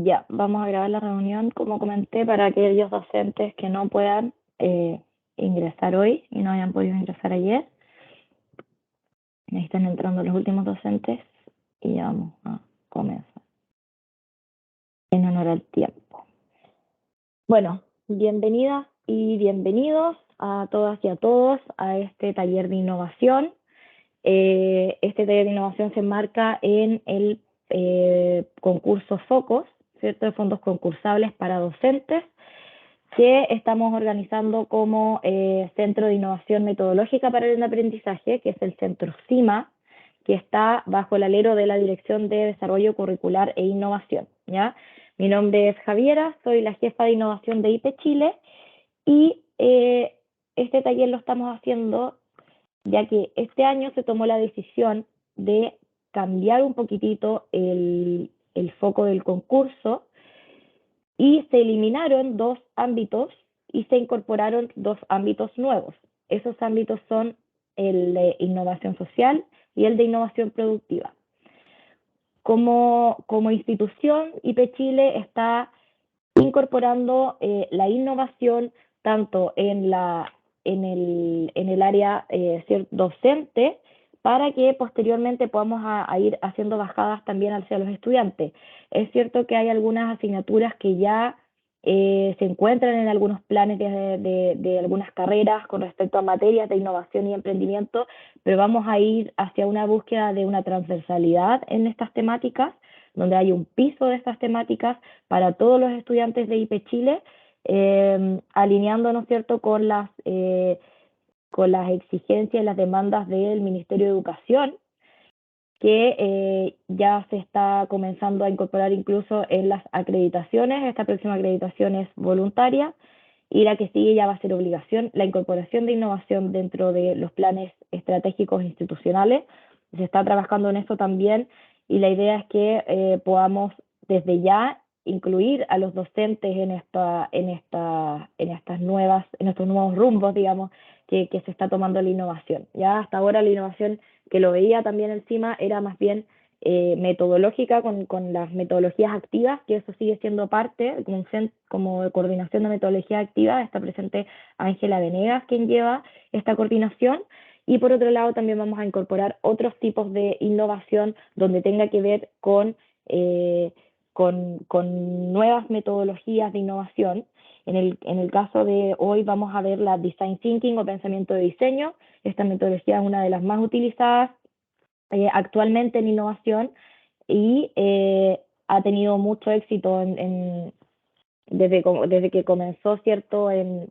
Ya, vamos a grabar la reunión, como comenté, para aquellos docentes que no puedan ingresar hoy y no hayan podido ingresar ayer. Ahí están entrando los últimos docentes y ya vamos a comenzar en honor al tiempo. Bueno, bienvenidas y bienvenidos a todas y a todos a este taller de innovación. Este taller de innovación se enmarca en el concurso FOCOS, ¿cierto? De fondos concursables para docentes, que estamos organizando como Centro de Innovación Metodológica para el Aprendizaje, que es el Centro CIMA, que está bajo el alero de la Dirección de Desarrollo Curricular e Innovación, ¿ya? Mi nombre es Javiera, soy la jefa de innovación de IP Chile, y este taller lo estamos haciendo ya que este año se tomó la decisión de cambiar un poquitito el foco del concurso y se eliminaron 2 ámbitos y se incorporaron 2 ámbitos nuevos. Esos ámbitos son el de innovación social y el de innovación productiva. Como institución, IP Chile está incorporando la innovación tanto en el área docente, para que posteriormente podamos a ir haciendo bajadas también hacia los estudiantes. Es cierto que hay algunas asignaturas que ya se encuentran en algunos planes de algunas carreras con respecto a materias de innovación y emprendimiento, pero vamos a ir hacia una búsqueda de una transversalidad en estas temáticas, donde hay un piso de estas temáticas para todos los estudiantes de IP Chile, alineándonos, ¿cierto?, con las exigencias y las demandas del Ministerio de Educación, que ya se está comenzando a incorporar incluso en las acreditaciones. Esta próxima acreditación es voluntaria y la que sigue ya va a ser obligación, la incorporación de innovación dentro de los planes estratégicos institucionales. Se está trabajando en eso también, y la idea es que podamos desde ya incluir a los docentes en estos nuevos rumbos, digamos, que se está tomando la innovación. Ya hasta ahora la innovación, que lo veía también encima, era más bien metodológica, con las metodologías activas, que eso sigue siendo parte, como de coordinación de metodología activa. Está presente Ángela Venegas, quien lleva esta coordinación. Y por otro lado también vamos a incorporar otros tipos de innovación donde tenga que ver con nuevas metodologías de innovación. En el caso de hoy vamos a ver la Design Thinking o pensamiento de diseño. Esta metodología es una de las más utilizadas actualmente en innovación, y ha tenido mucho éxito desde que comenzó, ¿cierto?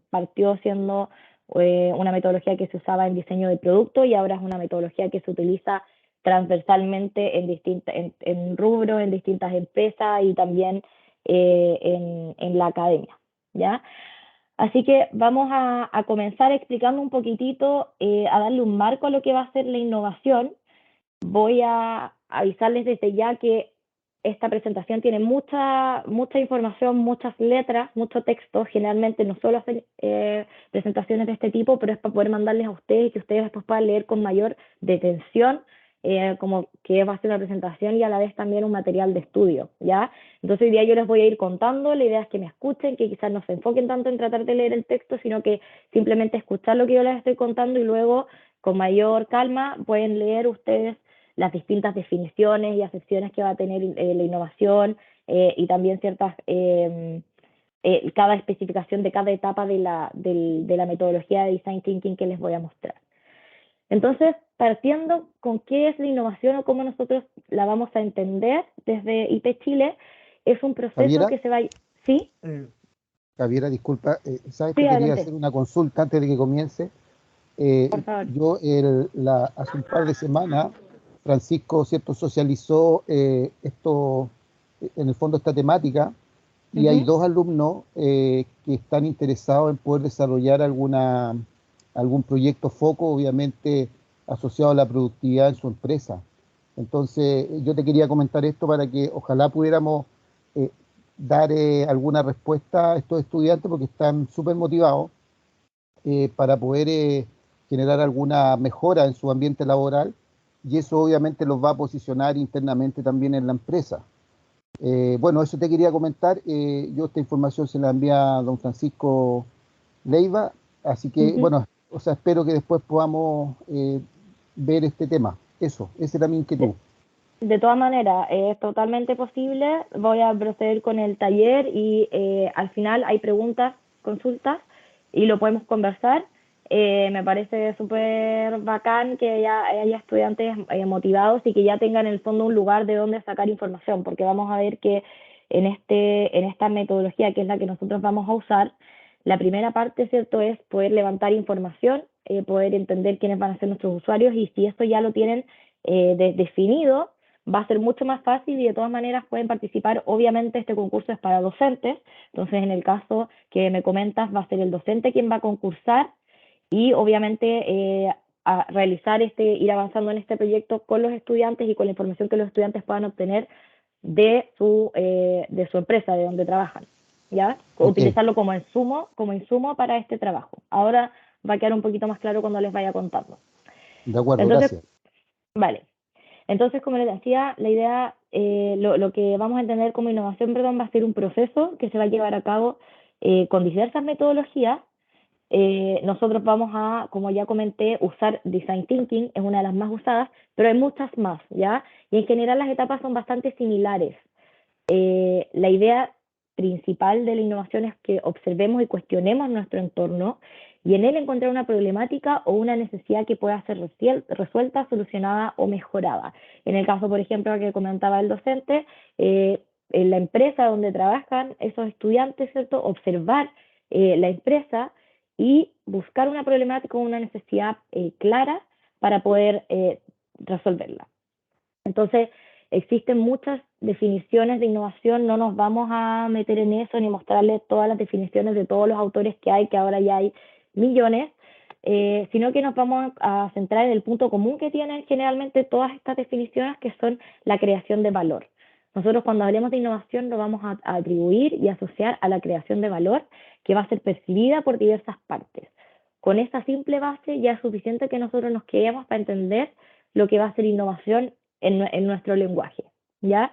Partió siendo una metodología que se usaba en diseño de producto, y ahora es una metodología que se utiliza transversalmente en rubros, en distintas empresas y también en la academia, ¿ya? Así que vamos a comenzar explicando un poquitito, a darle un marco a lo que va a ser la innovación. Voy a avisarles desde ya que esta presentación tiene mucha información, muchas letras, mucho texto. Generalmente no solo hacen presentaciones de este tipo, pero es para poder mandarles a ustedes y que ustedes después puedan leer con mayor detención, como que va a ser una presentación y a la vez también un material de estudio, ¿ya? Entonces hoy día yo les voy a ir contando. La idea es que me escuchen, que quizás no se enfoquen tanto en tratar de leer el texto, sino que simplemente escuchar lo que yo les estoy contando, y luego con mayor calma pueden leer ustedes las distintas definiciones y acepciones que va a tener la innovación, y también cada especificación de cada etapa de la metodología de Design Thinking que les voy a mostrar. Entonces, partiendo con qué es la innovación o cómo nosotros la vamos a entender desde IP Chile, es un proceso Javiera, que se va... ¿Sí? Javiera, disculpa, sabes Sí, que quería adelante, hacer una consulta antes de que comience. por favor. Yo hace un par de semanas, Francisco, ¿cierto?, socializó en el fondo esta temática, y hay 2 alumnos que están interesados en poder desarrollar algún proyecto foco, obviamente asociado a la productividad en su empresa. Entonces, yo te quería comentar esto para que ojalá pudiéramos eh, dar alguna respuesta a estos estudiantes, porque están súper motivados para poder generar alguna mejora en su ambiente laboral, y eso obviamente los va a posicionar internamente también en la empresa. Bueno, eso te quería comentar. Yo esta información se la envié a don Francisco Leiva, así que, Ujú. bueno, o sea, espero que después podamos ver este tema. Eso, esa era mi inquietud. De todas maneras, es totalmente posible. Voy a proceder con el taller y al final hay preguntas, consultas y lo podemos conversar. Me parece súper bacán que haya estudiantes motivados y que ya tengan en el fondo un lugar de donde sacar información, porque vamos a ver que en esta metodología, que es la que nosotros vamos a usar, la primera parte, ¿cierto?, es poder levantar información, poder entender quiénes van a ser nuestros usuarios y si esto ya lo tienen definido, va a ser mucho más fácil y de todas maneras pueden participar. Obviamente este concurso es para docentes, entonces en el caso que me comentas va a ser el docente quien va a concursar y obviamente a realizar ir avanzando en este proyecto con los estudiantes y con la información que los estudiantes puedan obtener de su empresa, de donde trabajan, ¿ya? Ok, Utilizarlo como insumo para este trabajo. Ahora va a quedar un poquito más claro cuando les vaya contando. de acuerdo, Entonces, gracias. vale, entonces, como les decía, la idea, lo que vamos a entender como innovación, perdón, va a ser un proceso que se va a llevar a cabo con diversas metodologías. Nosotros vamos a, como ya comenté, usar Design Thinking, es una de las más usadas, pero hay muchas más, ¿ya? Y en general las etapas son bastante similares. La idea principal de la innovación es que observemos y cuestionemos nuestro entorno y en él encontrar una problemática o una necesidad que pueda ser resuelta, solucionada o mejorada. En el caso, por ejemplo, que comentaba el docente, en la empresa donde trabajan esos estudiantes, ¿cierto? Observar la empresa y buscar una problemática o una necesidad clara para poder resolverla. Entonces, existen muchas definiciones de innovación, no nos vamos a meter en eso ni mostrarles todas las definiciones de todos los autores que hay, que ahora ya hay millones, sino que nos vamos a centrar en el punto común que tienen generalmente todas estas definiciones, que son la creación de valor. Nosotros cuando hablemos de innovación lo vamos a atribuir y asociar a la creación de valor que va a ser percibida por diversas partes. Con esta simple base ya es suficiente que nosotros nos quedemos para entender lo que va a ser innovación en nuestro lenguaje, ¿ya?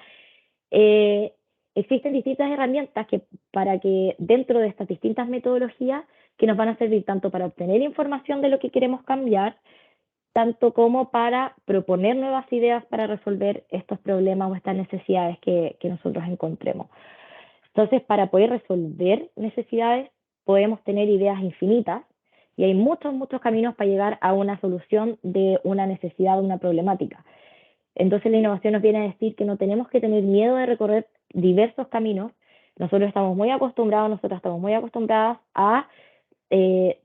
Eh, Existen distintas herramientas para que dentro de estas distintas metodologías que nos van a servir tanto para obtener información de lo que queremos cambiar, tanto como para proponer nuevas ideas para resolver estos problemas o estas necesidades que nosotros encontremos. Entonces, para poder resolver necesidades, podemos tener ideas infinitas y hay muchos caminos para llegar a una solución de una necesidad, de una problemática. Entonces la innovación nos viene a decir que no tenemos que tener miedo de recorrer diversos caminos. Nosotros estamos muy acostumbradas a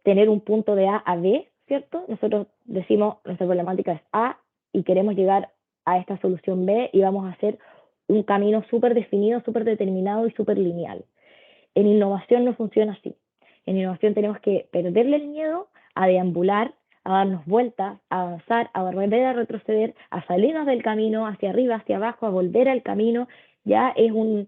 tener un punto de A a B, ¿cierto? Nosotros decimos, nuestra problemática es A y queremos llegar a esta solución B y vamos a hacer un camino súper definido, súper determinado y súper lineal. En innovación no funciona así. En innovación tenemos que perderle el miedo a deambular, a darnos vueltas, a avanzar, a volver a retroceder, a salirnos del camino, hacia arriba, hacia abajo, a volver al camino. Ya es un,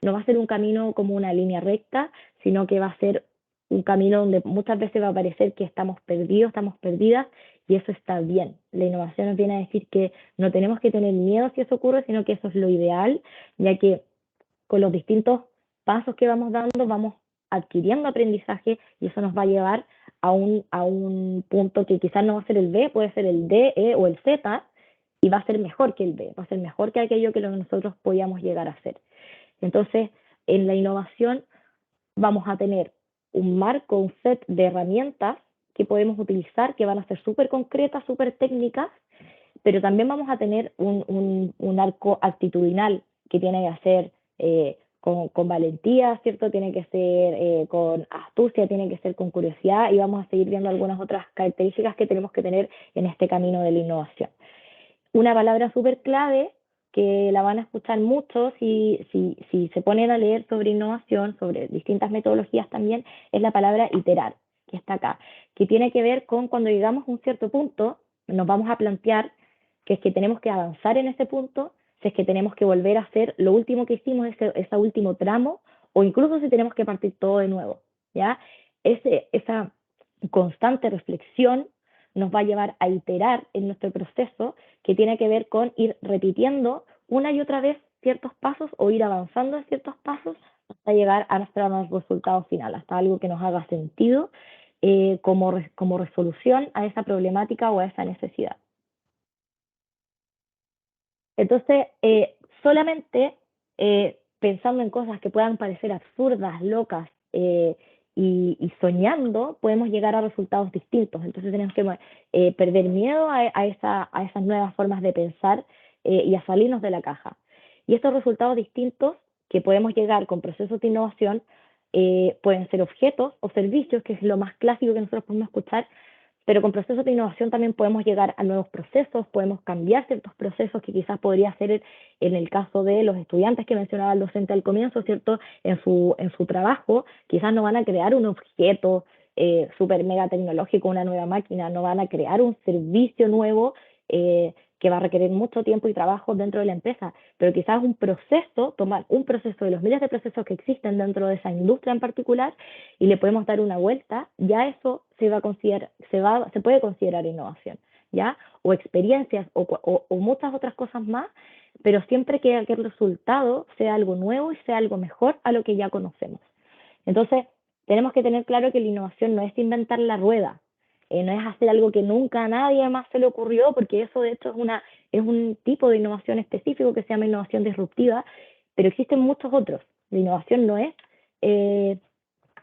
no va a ser un camino como una línea recta, sino que va a ser un camino donde muchas veces va a parecer que estamos perdidos, estamos perdidas, y eso está bien. La innovación nos viene a decir que no tenemos que tener miedo si eso ocurre, sino que eso es lo ideal, ya que con los distintos pasos que vamos dando, vamos adquiriendo aprendizaje y eso nos va a llevar a un punto que quizás no va a ser el B, puede ser el D, E o el Z, y va a ser mejor que el B, va a ser mejor que aquello que nosotros podíamos llegar a hacer. Entonces, en la innovación vamos a tener un marco, un set de herramientas que podemos utilizar, que van a ser súper concretas, súper técnicas, pero también vamos a tener un arco actitudinal que tiene que ser con valentía, ¿cierto? Tiene que ser con astucia, tiene que ser con curiosidad y vamos a seguir viendo algunas otras características que tenemos que tener en este camino de la innovación. Una palabra súper clave que la van a escuchar mucho si se ponen a leer sobre innovación, sobre distintas metodologías también, es la palabra iterar, que está acá, que tiene que ver con cuando llegamos a un cierto punto, nos vamos a plantear que es que tenemos que avanzar en ese punto, si es que tenemos que volver a hacer lo último que hicimos, ese último tramo, o incluso si tenemos que partir todo de nuevo, ¿ya? Esa constante reflexión nos va a llevar a iterar en nuestro proceso, que tiene que ver con ir repitiendo una y otra vez ciertos pasos o ir avanzando en ciertos pasos hasta llegar a nuestro resultado final, hasta algo que nos haga sentido como resolución a esa problemática o a esa necesidad. Entonces, solamente pensando en cosas que puedan parecer absurdas, locas y soñando, podemos llegar a resultados distintos. Entonces tenemos que perder miedo a esas nuevas formas de pensar y a salirnos de la caja. Y estos resultados distintos que podemos llegar con procesos de innovación pueden ser objetos o servicios, que es lo más clásico que nosotros podemos escuchar, pero con procesos de innovación también podemos llegar a nuevos procesos, podemos cambiar ciertos procesos que quizás podría ser en el caso de los estudiantes que mencionaba el docente al comienzo, ¿cierto? En su trabajo, quizás no van a crear un objeto súper mega tecnológico, una nueva máquina, no van a crear un servicio nuevo que va a requerir mucho tiempo y trabajo dentro de la empresa, pero quizás un proceso, tomar un proceso de los miles de procesos que existen dentro de esa industria en particular y le podemos dar una vuelta, ya eso se puede considerar innovación, ¿ya? O experiencias o muchas otras cosas más, pero siempre que el resultado sea algo nuevo y sea algo mejor a lo que ya conocemos. Entonces, tenemos que tener claro que la innovación no es inventar la rueda, no es hacer algo que nunca a nadie más se le ocurrió, porque eso de hecho es un tipo de innovación específico que se llama innovación disruptiva, pero existen muchos otros. La innovación no es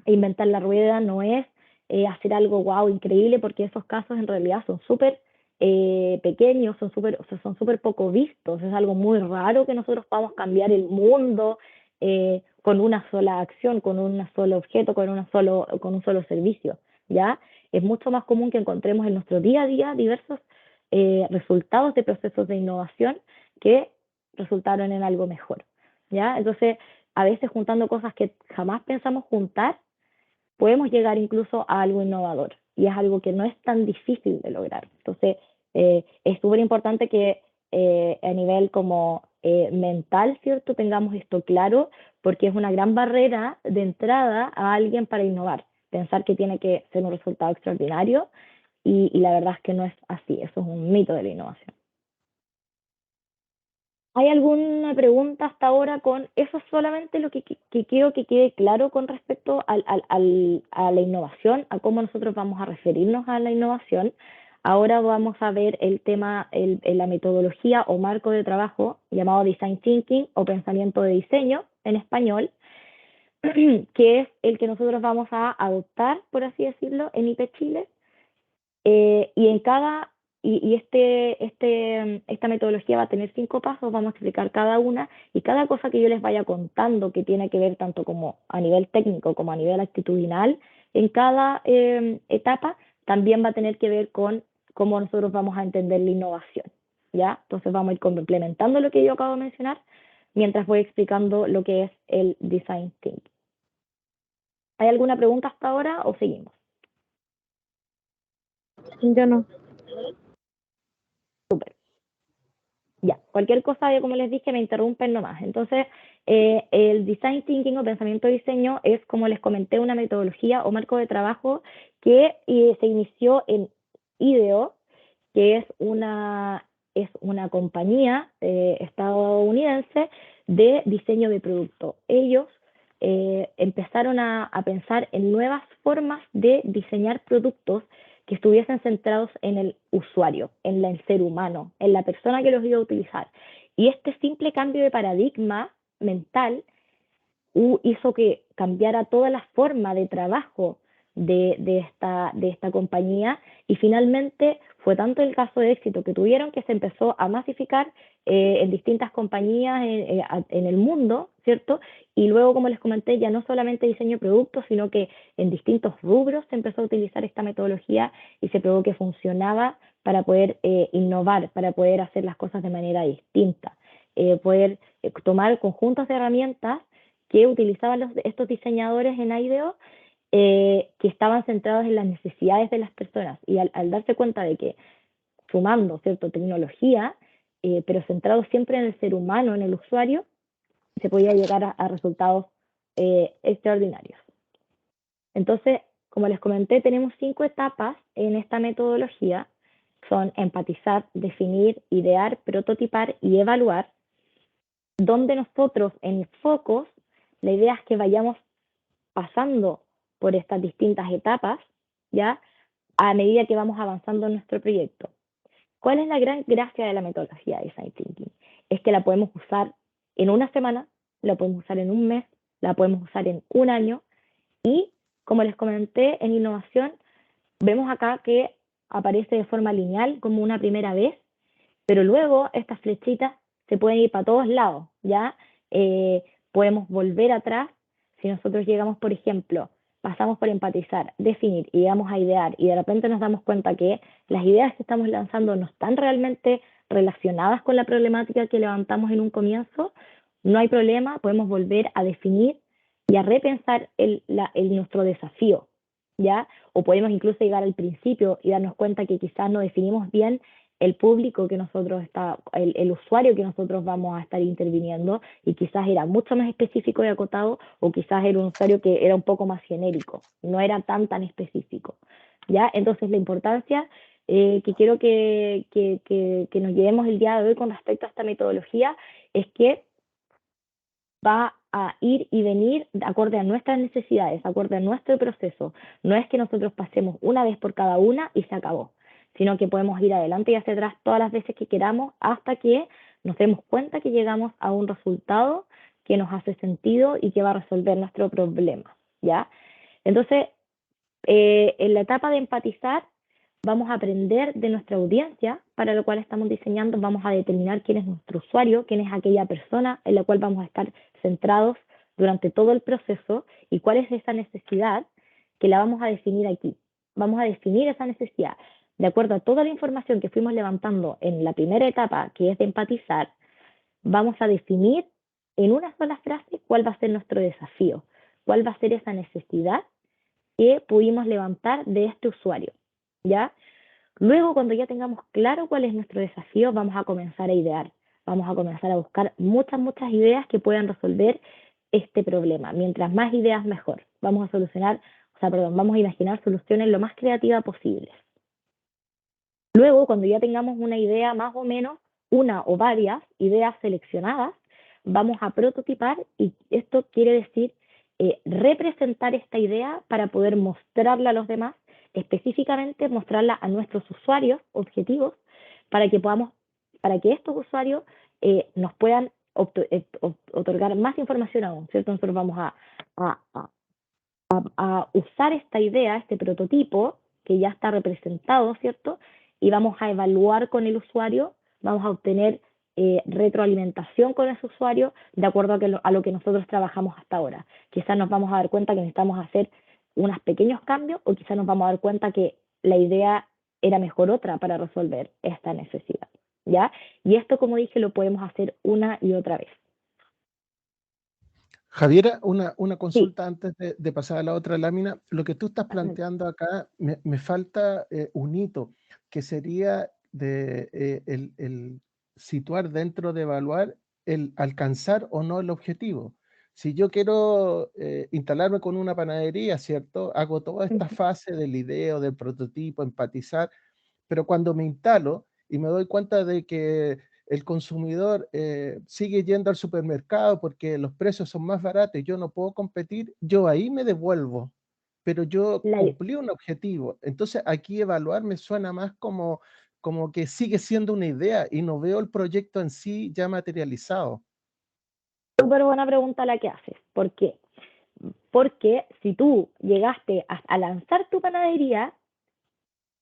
inventar la rueda, no es hacer algo wow, increíble, porque esos casos en realidad son súper pequeños, son súper poco vistos, es algo muy raro que nosotros podamos cambiar el mundo con una sola acción, con un solo objeto, con un solo servicio, ¿ya? Es mucho más común que encontremos en nuestro día a día diversos resultados de procesos de innovación que resultaron en algo mejor, ¿ya? Entonces, a veces juntando cosas que jamás pensamos juntar, podemos llegar incluso a algo innovador y es algo que no es tan difícil de lograr. Entonces, es súper importante que a nivel como mental, ¿cierto?, tengamos esto claro, porque es una gran barrera de entrada a alguien para innovar. Pensar que tiene que ser un resultado extraordinario y la verdad es que no es así, eso es un mito de la innovación. ¿Hay alguna pregunta hasta ahora con eso? Es solamente lo que quiero que quede claro con respecto a la innovación, a cómo nosotros vamos a referirnos a la innovación. Ahora vamos a ver el tema, la metodología o marco de trabajo llamado Design Thinking o pensamiento de diseño en español, que es el que nosotros vamos a adoptar, por así decirlo, en IP Chile. Y en esta metodología va a tener 5 pasos, vamos a explicar cada una y cada cosa que yo les vaya contando que tiene que ver tanto como a nivel técnico como a nivel actitudinal en cada etapa también va a tener que ver con cómo nosotros vamos a entender la innovación, ¿ya? Entonces vamos a ir complementando lo que yo acabo de mencionar mientras voy explicando lo que es el Design Thinking. ¿Hay alguna pregunta hasta ahora o seguimos? Yo no. Súper. Ya, cualquier cosa, como les dije, me interrumpen nomás. Entonces, el Design Thinking o pensamiento de diseño es, como les comenté, una metodología o marco de trabajo que se inició en IDEO, que es una compañía estadounidense de diseño de producto. Ellos empezaron a pensar en nuevas formas de diseñar productos que estuviesen centrados en el usuario, en el ser humano, en la persona que los iba a utilizar. Y este simple cambio de paradigma mental hizo que cambiara toda la forma de trabajo de esta compañía y finalmente fue tanto el caso de éxito que tuvieron que se empezó a masificar en distintas compañías en el mundo, ¿cierto? Y luego, como les comenté, ya no solamente diseño de productos, sino que en distintos rubros se empezó a utilizar esta metodología y se probó que funcionaba para poder innovar, para poder hacer las cosas de manera distinta, poder tomar conjuntos de herramientas que utilizaban estos diseñadores en IDEO que estaban centrados en las necesidades de las personas y al darse cuenta de que sumando, ¿cierto?, tecnología, pero centrado siempre en el ser humano, en el usuario, se podía llegar a resultados extraordinarios. Entonces, como les comenté, tenemos 5 etapas en esta metodología. Son empatizar, definir, idear, prototipar y evaluar. donde nosotros en focos, la idea es que vayamos pasando por estas distintas etapas, ¿ya? A medida que vamos avanzando en nuestro proyecto. ¿Cuál es la gran gracia de la metodología de Design Thinking? Es que la podemos usar en una semana, la podemos usar en un mes, la podemos usar en un año y, como les comenté, en innovación vemos acá que aparece de forma lineal como una primera vez, pero luego estas flechitas se pueden ir para todos lados, ¿ya? Podemos volver atrás si nosotros llegamos, por ejemplo, pasamos por empatizar, definir y llegamos a idear y de repente nos damos cuenta que las ideas que estamos lanzando no están realmente relacionadas con la problemática que levantamos en un comienzo, no hay problema, podemos volver a definir y a repensar nuestro desafío, ¿ya? O podemos incluso llegar al principio y darnos cuenta que quizás no definimos bien el público que nosotros el usuario que nosotros vamos a estar interviniendo y quizás era mucho más específico y acotado o quizás era un usuario que era un poco más genérico, no era tan específico, ¿ya? Entonces la importancia que quiero que nos llevemos el día de hoy con respecto a esta metodología es que va a ir y venir de acorde a nuestras necesidades, acorde a nuestro proceso. No es que nosotros pasemos una vez por cada una y se acabó, sino que podemos ir adelante y hacia atrás todas las veces que queramos hasta que nos demos cuenta que llegamos a un resultado que nos hace sentido y que va a resolver nuestro problema, ¿ya? Entonces, en la etapa de empatizar, vamos a aprender de nuestra audiencia, para lo cual estamos diseñando, vamos a determinar quién es nuestro usuario, quién es aquella persona en la cual vamos a estar centrados durante todo el proceso y cuál es esa necesidad que la vamos a definir aquí. Vamos a definir esa necesidad de acuerdo a toda la información que fuimos levantando en la primera etapa, que es de empatizar, vamos a definir en una sola frase cuál va a ser nuestro desafío, cuál va a ser esa necesidad que pudimos levantar de este usuario, ¿ya? Luego, cuando ya tengamos claro cuál es nuestro desafío, vamos a comenzar a idear, vamos a comenzar a buscar muchas ideas que puedan resolver este problema. Mientras más ideas, mejor. Vamos a vamos a imaginar soluciones lo más creativas posibles. Luego, cuando ya tengamos una idea más o menos, una o varias ideas seleccionadas, vamos a prototipar y esto quiere decir representar esta idea para poder mostrarla a los demás, específicamente mostrarla a nuestros usuarios objetivos para que estos usuarios nos puedan otorgar más información aún, ¿cierto? Nosotros vamos a usar esta idea, este prototipo que ya está representado, ¿cierto? Y vamos a evaluar con el usuario, vamos a obtener retroalimentación con ese usuario de acuerdo a lo que nosotros trabajamos hasta ahora. Quizás nos vamos a dar cuenta que necesitamos hacer unos pequeños cambios o quizás nos vamos a dar cuenta que la idea era mejor otra para resolver esta necesidad, ¿ya? Y esto, como dije, lo podemos hacer una y otra vez. Javiera, una Sí. consulta antes de pasar a la otra lámina. Lo que tú estás planteando acá, me falta un hito, que sería el situar dentro de evaluar el alcanzar o no el objetivo. Si yo quiero instalarme con una panadería, ¿cierto? Hago toda esta fase del ideo, del prototipo, empatizar, pero cuando me instalo y me doy cuenta de que el consumidor sigue yendo al supermercado porque los precios son más baratos y yo no puedo competir, yo ahí me devuelvo, pero yo La, cumplí un objetivo. Entonces aquí evaluar me suena más como que sigue siendo una idea y no veo el proyecto en sí ya materializado. Súper buena pregunta la que haces. ¿Por qué? Porque si tú llegaste a lanzar tu panadería,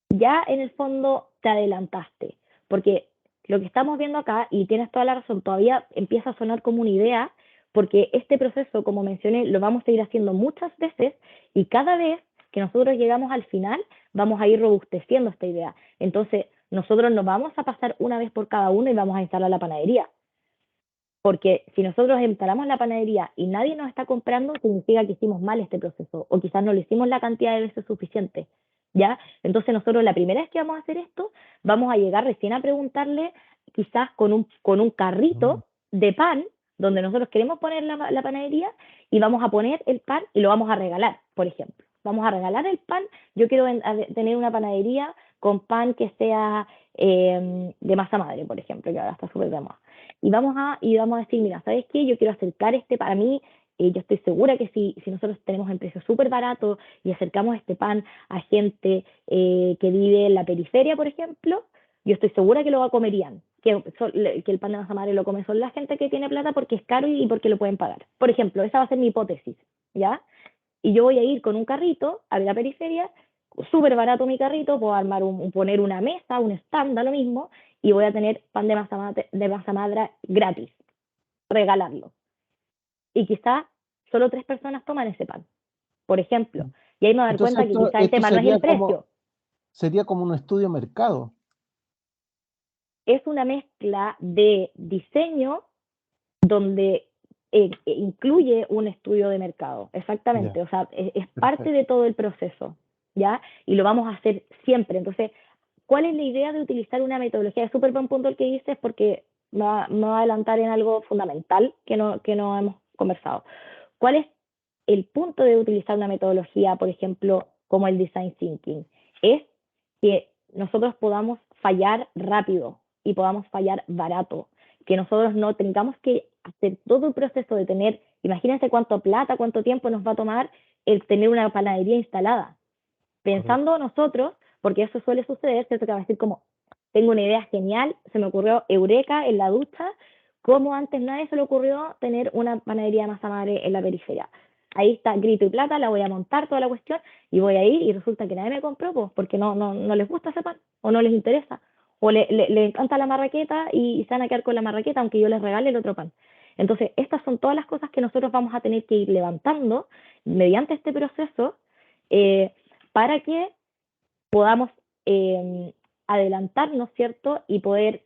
ya en el fondo te adelantaste. Porque lo que estamos viendo acá, y tienes toda la razón, todavía empieza a sonar como una idea, porque este proceso, como mencioné, lo vamos a ir haciendo muchas veces y cada vez que nosotros llegamos al final, vamos a ir robusteciendo esta idea. Entonces, nosotros no vamos a pasar una vez por cada uno y vamos a instalar la panadería. Porque si nosotros instalamos la panadería y nadie nos está comprando, significa que hicimos mal este proceso o quizás no lo hicimos la cantidad de veces suficiente, ¿ya? Entonces nosotros la primera vez que vamos a hacer esto, vamos a llegar recién a preguntarle quizás con un carrito de pan donde nosotros queremos poner la panadería y vamos a poner el pan y lo vamos a regalar, por ejemplo. Vamos a regalar el pan. Yo quiero tener una panadería con pan que sea de masa madre, por ejemplo, que ahora está súper de moda. y vamos a decir, mira, ¿sabes qué? Yo quiero acercar para mí, yo estoy segura que si nosotros tenemos en precio súper barato y acercamos este pan a gente que vive en la periferia, por ejemplo, yo estoy segura que lo comerían, que el pan de masa madre lo come solo la gente que tiene plata porque es caro y porque lo pueden pagar. Por ejemplo, esa va a ser mi hipótesis, ¿ya? Y yo voy a ir con un carrito a la periferia, súper barato mi carrito, puedo armar poner una mesa, un stand, da lo mismo, y voy a tener pan de masa madre gratis, regalarlo. Y quizás solo 3 personas toman ese pan, por ejemplo. Y ahí me voy a dar Entonces cuenta que quizás el esto tema no es el precio, sería como un estudio mercado. es una mezcla de diseño donde incluye un estudio de mercado, Ya, exactamente, o sea, es parte perfecto. de todo el proceso, ¿ya? Y lo vamos a hacer siempre. Entonces, ¿cuál es la idea de utilizar una metodología? Es súper buen punto el que dices porque me va a adelantar en algo fundamental que no hemos conversado. ¿Cuál es el punto de utilizar una metodología, por ejemplo, como el design thinking? Es que nosotros podamos fallar rápido y podamos fallar barato, que nosotros no tengamos que hacer todo el proceso de tener, imagínense cuánto plata, cuánto tiempo nos va a tomar el tener una panadería instalada. Correcto. Pensando nosotros, porque eso suele suceder, ¿cierto? Que va a decir como, tengo una idea genial, se me ocurrió eureka en la ducha, como antes nadie se le ocurrió tener una panadería de masa madre en la periferia. Ahí está, grito y plata, la voy a montar toda la cuestión y voy a ir y resulta que nadie me compró, pues, porque no les gusta ese pan o no les interesa o le encanta la marraqueta y se van a quedar con la marraqueta aunque yo les regale el otro pan. Entonces, estas son todas las cosas que nosotros vamos a tener que ir levantando mediante este proceso eh, para que podamos adelantarnos, ¿cierto? Y poder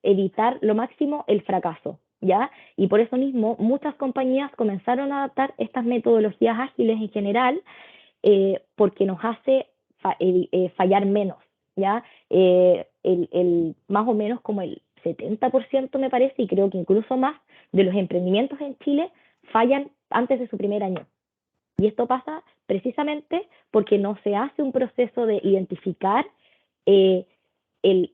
evitar lo máximo el fracaso, ¿ya? Y por eso mismo muchas compañías comenzaron a adaptar estas metodologías ágiles en general porque nos hace fallar menos, ¿ya? Más o menos como el 70% me parece, y creo que incluso más, de los emprendimientos en Chile fallan antes de su primer año. Y esto pasa precisamente porque no se hace un proceso de identificar eh, el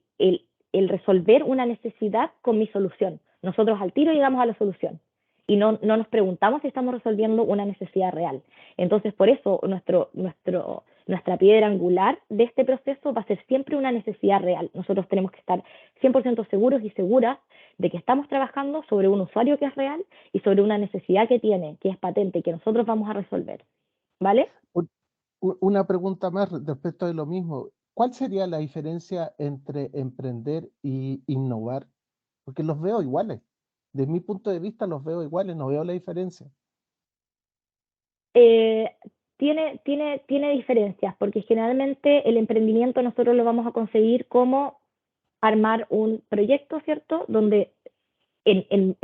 resolver una necesidad con mi solución. Nosotros al tiro llegamos a la solución y no nos preguntamos si estamos resolviendo una necesidad real. Entonces, por eso nuestra piedra angular de este proceso va a ser siempre una necesidad real. Nosotros tenemos que estar 100% seguros y seguras de que estamos trabajando sobre un usuario que es real y sobre una necesidad que tiene, que es patente, que nosotros vamos a resolver. ¿Vale? Un- Una pregunta más respecto de lo mismo. ¿Cuál sería la diferencia entre emprender y innovar? Porque los veo iguales. Desde mi punto de vista los veo iguales, no veo la diferencia. Eh, tiene diferencias, porque generalmente el emprendimiento nosotros lo vamos a conseguir como armar un proyecto, ¿cierto? Donde en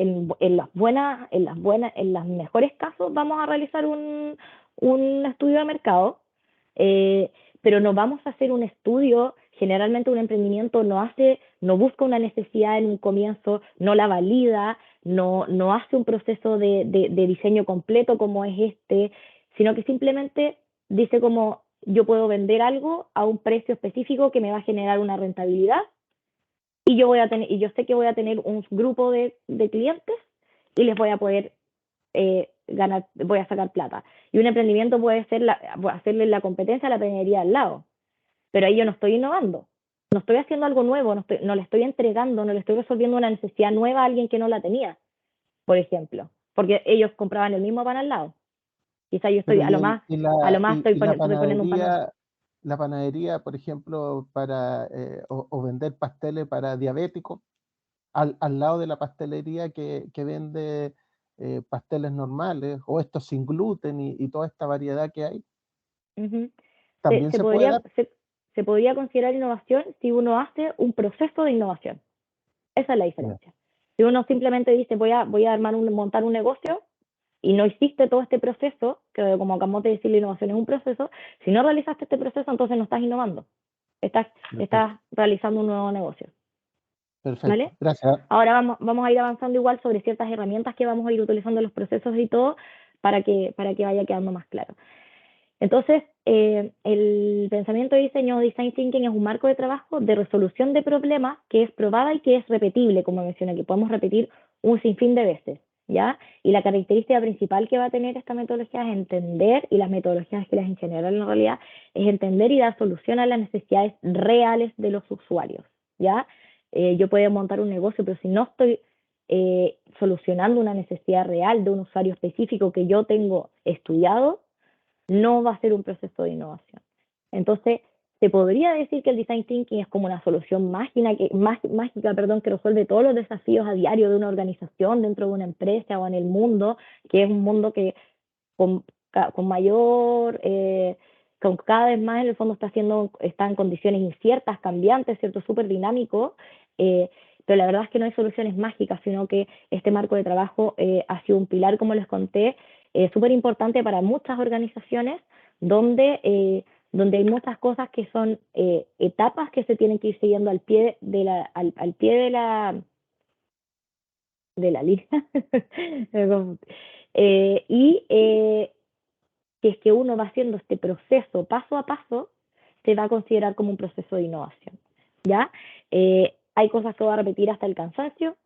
las mejores casos vamos a realizar un estudio de mercado, eh, pero no vamos a hacer un estudio, generalmente un emprendimiento no busca una necesidad en un comienzo, no la valida, no hace un proceso de diseño completo como es este, sino que simplemente dice como yo puedo vender algo a un precio específico que me va a generar una rentabilidad y yo sé que voy a tener un grupo de clientes y les voy a poder voy a sacar plata. Y un emprendimiento puede ser hacerle la competencia a la panadería al lado, pero ahí yo no estoy innovando, no estoy haciendo algo nuevo, no le estoy entregando, no le estoy resolviendo una necesidad nueva a alguien que no la tenía, por ejemplo, porque ellos compraban el mismo pan al lado. Quizás yo estoy Pero a lo más y estoy poniendo un pan nuevo. la panadería, por ejemplo, para o vender pasteles para diabéticos, al lado de la pastelería que vende pasteles normales o estos sin gluten y toda esta variedad que hay, Ujú. también se puede dar. Se podría considerar innovación si uno hace un proceso de innovación. Esa es la Ya, diferencia. Si uno simplemente dice voy a montar un negocio y no hiciste todo este proceso, que como acabamos de decir, la innovación es un proceso, si no realizaste este proceso, entonces no estás innovando. Estás, perfecto, estás realizando un nuevo negocio. perfecto. ¿Vale? Gracias. Ahora vamos a ir avanzando igual sobre ciertas herramientas que vamos a ir utilizando en los procesos y todo para que vaya quedando más claro. Entonces, el pensamiento de diseño o design thinking es un marco de trabajo de resolución de problemas que es probada y que es repetible, como mencioné, que podemos repetir un sinfín de veces, ¿ya? Y la característica principal que va a tener esta metodología es entender, y las metodologías que las en general en realidad, es entender y dar solución a las necesidades reales de los usuarios, ¿ya? Yo puedo montar un negocio, pero si no estoy solucionando una necesidad real de un usuario específico que yo tengo estudiado, no va a ser un proceso de innovación. Entonces, se podría decir que el design thinking es como una solución mágica, que resuelve todos los desafíos a diario de una organización, dentro de una empresa o en el mundo, que es un mundo que con, con mayor, con cada vez más en el fondo está en condiciones inciertas, cambiantes, ¿cierto? Súper dinámico, pero la verdad es que no hay soluciones mágicas, sino que este marco de trabajo ha sido un pilar, como les conté, súper importante para muchas organizaciones, donde hay muchas cosas que son etapas que se tienen que ir siguiendo al pie al pie de la lista. Y si es que uno va haciendo este proceso paso a paso, se va a considerar como un proceso de innovación, ¿ya? Hay cosas que voy a repetir hasta el cansancio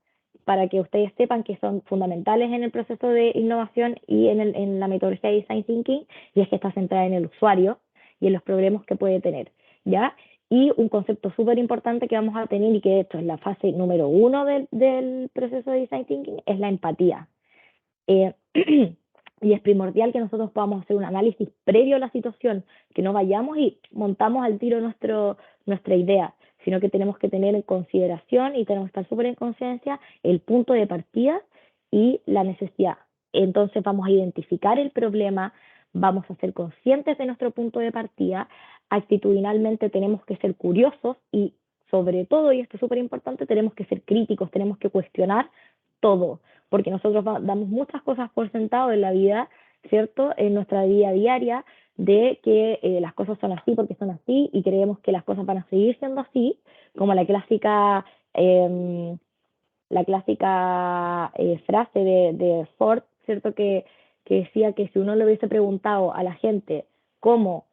para que ustedes sepan que son fundamentales en el proceso de innovación y en la metodología de Design Thinking, y es que está centrada en el usuario y en los problemas que puede tener, ¿ya? Y un concepto súper importante que vamos a tener, y que esto es la fase número 1 del proceso de Design Thinking, es la empatía. Y es primordial que nosotros podamos hacer un análisis previo a la situación, que no vayamos y montamos al tiro nuestra idea, sino que tenemos que tener en consideración y tenemos que estar súper en conciencia el punto de partida y la necesidad. Entonces vamos a identificar el problema, vamos a ser conscientes de nuestro punto de partida, actitudinalmente tenemos que ser curiosos y sobre todo, y esto es súper importante, tenemos que ser críticos, tenemos que cuestionar todo, porque nosotros damos muchas cosas por sentado en la vida, ¿cierto? En nuestra vida diaria, de que las cosas son así porque son así y creemos que las cosas van a seguir siendo así, como la clásica frase de Ford, ¿cierto? Que decía que si uno le hubiese preguntado a la gente cómo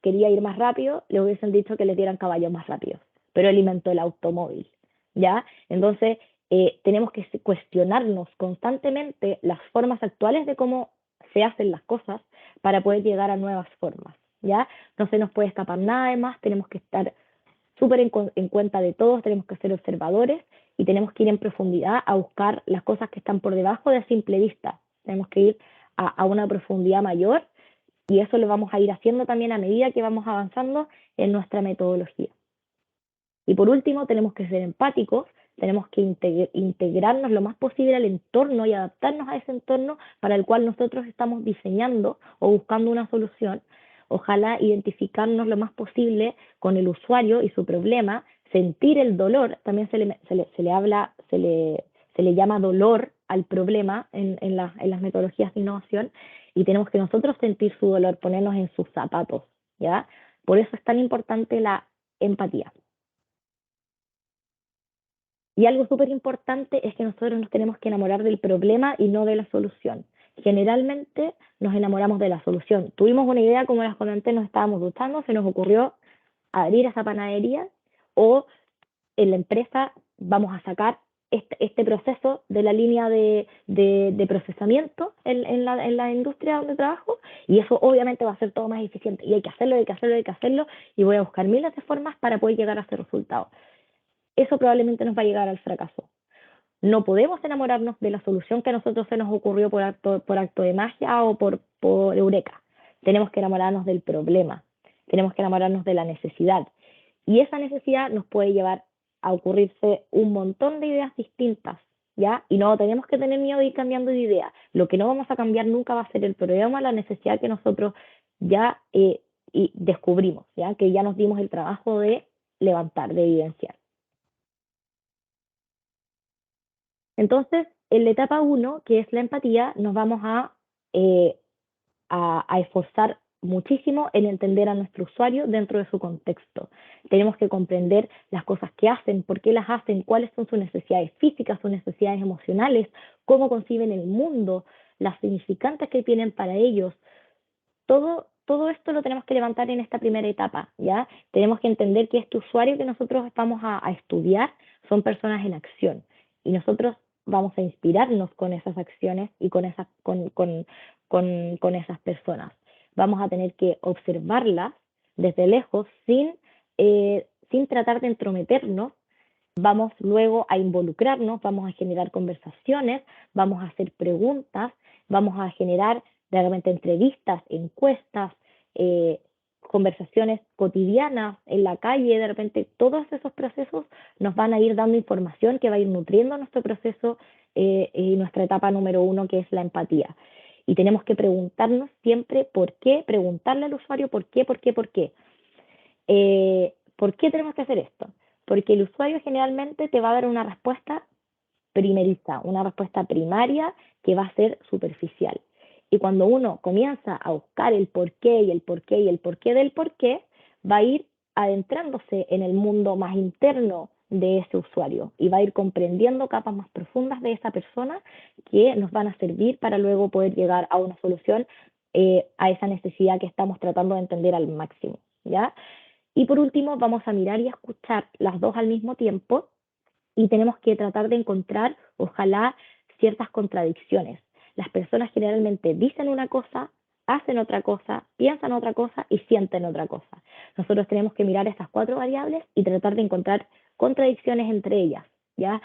quería ir más rápido, le hubiesen dicho que le dieran caballos más rápidos, pero él inventó el automóvil, ¿ya? Entonces, tenemos que cuestionarnos constantemente las formas actuales de cómo se hacen las cosas para poder llegar a nuevas formas, ¿ya? No se nos puede escapar nada de más, tenemos que estar súper en cuenta de todos, tenemos que ser observadores y tenemos que ir en profundidad a buscar las cosas que están por debajo de simple vista. Tenemos que ir a una profundidad mayor, y eso lo vamos a ir haciendo también a medida que vamos avanzando en nuestra metodología. Y por último, tenemos que ser empáticos, tenemos que integrarnos lo más posible al entorno y adaptarnos a ese entorno para el cual nosotros estamos diseñando o buscando una solución. Ojalá identificarnos lo más posible con el usuario y su problema, sentir el dolor, también se le llama dolor al problema en las metodologías de innovación, y tenemos que nosotros sentir su dolor, ponernos en sus zapatos, ¿ya? Por eso es tan importante la empatía. Y algo súper importante es que nosotros nos tenemos que enamorar del problema y no de la solución. Generalmente nos enamoramos de la solución. Tuvimos una idea, como les comenté, nos estábamos duchando, se nos ocurrió abrir esa panadería, o en la empresa vamos a sacar este proceso de la línea de procesamiento en la industria donde trabajo, y eso obviamente va a ser todo más eficiente, y hay que hacerlo, hay que hacerlo, hay que hacerlo, y voy a buscar miles de formas para poder llegar a ese resultado. Eso probablemente nos va a llegar al fracaso. No podemos enamorarnos de la solución que a nosotros se nos ocurrió por acto de magia o por eureka. Tenemos que enamorarnos del problema, tenemos que enamorarnos de la necesidad. Y esa necesidad nos puede llevar a ocurrirse un montón de ideas distintas, ¿ya? Y no tenemos que tener miedo de ir cambiando de idea. Lo que no vamos a cambiar nunca va a ser el problema, la necesidad que nosotros ya y descubrimos, ¿ya? Que ya nos dimos el trabajo de levantar, de evidenciar. Entonces, en la etapa 1, que es la empatía, nos vamos eh, a esforzar muchísimo en entender a nuestro usuario dentro de su contexto. Tenemos que comprender las cosas que hacen, por qué las hacen, cuáles son sus necesidades físicas, sus necesidades emocionales, cómo conciben el mundo, las significantes que tienen para ellos. Todo todo esto lo tenemos que levantar en esta primera etapa, ¿ya? Tenemos que entender que este usuario que nosotros vamos a estudiar son personas en acción y nosotros vamos a inspirarnos con esas acciones y con esas personas. Vamos a tener que observarlas desde lejos sin tratar de entrometernos. Vamos luego a involucrarnos, vamos a generar conversaciones, vamos a hacer preguntas, vamos a generar realmente entrevistas, encuestas, conversaciones cotidianas en la calle. De repente todos esos procesos nos van a ir dando información que va a ir nutriendo nuestro proceso y nuestra etapa número 1, que es la empatía. Y tenemos que preguntarnos siempre por qué, preguntarle al usuario por qué. ¿Por qué tenemos que hacer esto? Porque el usuario generalmente te va a dar una respuesta primeriza, una respuesta primaria que va a ser superficial. Y cuando uno comienza a buscar el porqué y el porqué y el porqué del porqué, va a ir adentrándose en el mundo más interno de ese usuario y va a ir comprendiendo capas más profundas de esa persona que nos van a servir para luego poder llegar a una solución a esa necesidad que estamos tratando de entender al máximo, ¿ya? Y por último, vamos a mirar y escuchar las dos al mismo tiempo y tenemos que tratar de encontrar, ojalá, ciertas contradicciones. Las personas generalmente dicen una cosa, hacen otra cosa, piensan otra cosa y sienten otra cosa. Nosotros tenemos que mirar estas 4 variables y tratar de encontrar contradicciones entre ellas, ¿ya?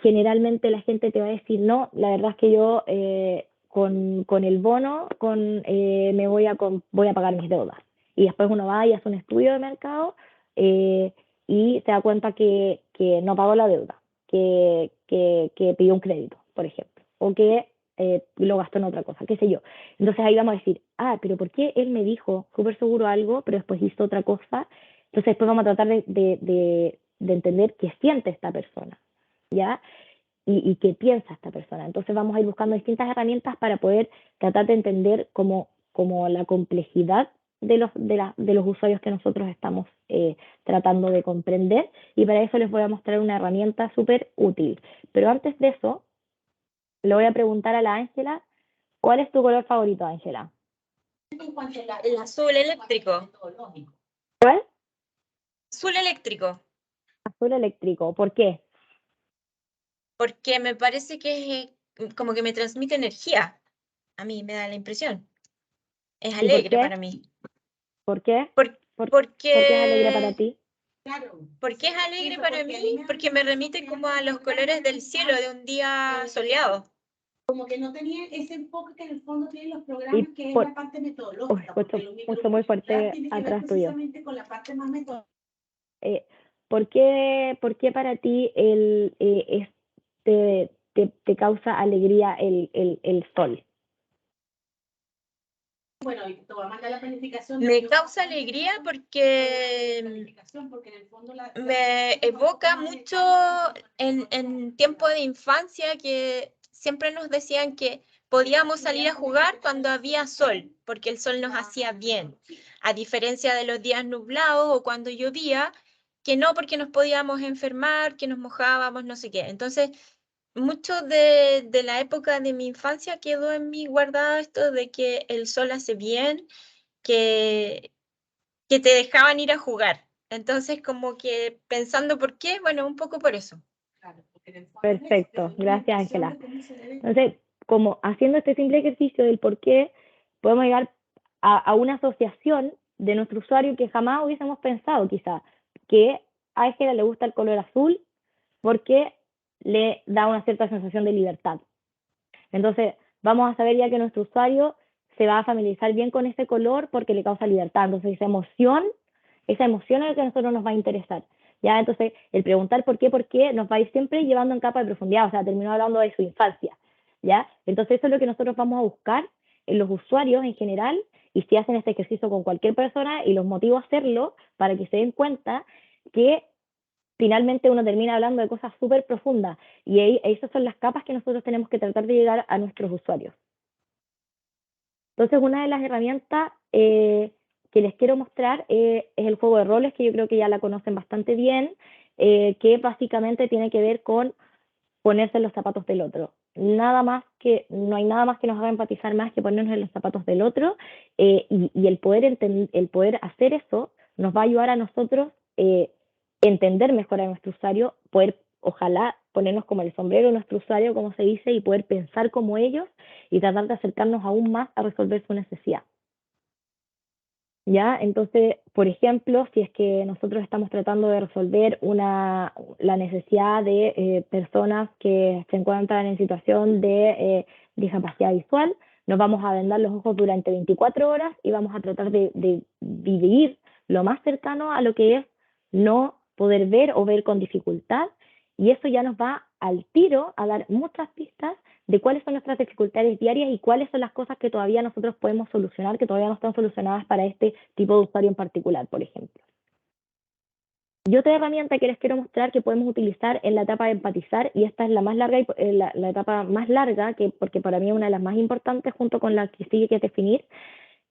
Generalmente la gente te va a decir, no, la verdad es que yo con el bono me voy a pagar mis deudas. Y después uno va y hace un estudio de mercado y se da cuenta que no pagó la deuda, que pidió un crédito, por ejemplo, o que lo gastó en otra cosa, qué sé yo. Entonces ahí vamos a decir, pero ¿por qué él me dijo súper seguro algo, pero después hizo otra cosa? Entonces después vamos a tratar de entender qué siente esta persona, ¿ya? Y qué piensa esta persona. Entonces vamos a ir buscando distintas herramientas para poder tratar de entender como la complejidad de los usuarios que nosotros estamos tratando de comprender, y para eso les voy a mostrar una herramienta súper útil. Pero antes de eso, le voy a preguntar a la Ángela, ¿cuál es tu color favorito, Ángela? El azul eléctrico. ¿Cuál? Azul eléctrico. Azul eléctrico. ¿Por qué? Porque me parece que es como que me transmite energía. A mí me da la impresión. Es ¿Y por alegre qué? para mí. ¿Por qué? ¿Por qué es alegre para Porque, ti? ¿por qué es alegre para mí? Porque me remite como a los colores del cielo de un día soleado. Como que no tenía ese enfoque que en el fondo tienen los Y programas, que es la parte metodológica, porque lo escucho muy fuerte tiene que ver atrás tuyo. precisamente con la parte más metodológica. ¿Por qué para ti te causa alegría el sol? Bueno, y te voy a mandar la planificación. Me causa alegría porque me evoca mucho en tiempo de infancia, que siempre nos decían que podíamos salir a jugar cuando había sol, porque el sol nos hacía bien, a diferencia de los días nublados o cuando llovía, que no, porque nos podíamos enfermar, que nos mojábamos, no sé qué. Entonces, mucho de la época de mi infancia quedó en mí guardado esto de que el sol hace bien, que te dejaban ir a jugar. Entonces, como que pensando por qué, bueno, un poco por eso. Perfecto, gracias, Ángela. Entonces, como haciendo este simple ejercicio del por qué, podemos llegar a una asociación de nuestro usuario que jamás hubiésemos pensado, quizá, que a Ángela le gusta el color azul porque le da una cierta sensación de libertad. Entonces, vamos a saber ya que nuestro usuario se va a familiarizar bien con ese color porque le causa libertad. Entonces, esa emoción es la que a nosotros nos va a interesar. ¿Ya? Entonces, el preguntar por qué, nos va a ir siempre llevando en capa de profundidad, o sea, terminó hablando de su infancia. ¿Ya? Entonces, eso es lo que nosotros vamos a buscar en los usuarios en general, y si hacen este ejercicio con cualquier persona, y los motivo a hacerlo para que se den cuenta que finalmente uno termina hablando de cosas súper profundas, y esas son las capas que nosotros tenemos que tratar de llegar a nuestros usuarios. Entonces, una de las herramientas que les quiero mostrar es el juego de roles, que yo creo que ya la conocen bastante bien, que básicamente tiene que ver con ponerse en los zapatos del otro. no hay nada más que nos haga empatizar más que ponernos en los zapatos del otro, y el poder hacer eso nos va a ayudar a nosotros entender mejor a nuestro usuario, poder, ojalá, ponernos como el sombrero de nuestro usuario, como se dice, y poder pensar como ellos y tratar de acercarnos aún más a resolver su necesidad. ¿Ya? Entonces, por ejemplo, si es que nosotros estamos tratando de resolver la necesidad de personas que se encuentran en situación de discapacidad visual, nos vamos a vendar los ojos durante 24 horas y vamos a tratar de vivir lo más cercano a lo que es no poder ver o ver con dificultad, y eso ya nos va al tiro a dar muchas pistas de cuáles son nuestras dificultades diarias y cuáles son las cosas que todavía nosotros podemos solucionar, que todavía no están solucionadas para este tipo de usuario en particular, por ejemplo. Y otra herramienta que les quiero mostrar que podemos utilizar en la etapa de empatizar, y esta es la más larga, la etapa más larga, porque para mí es una de las más importantes junto con la que sigue, que es definir,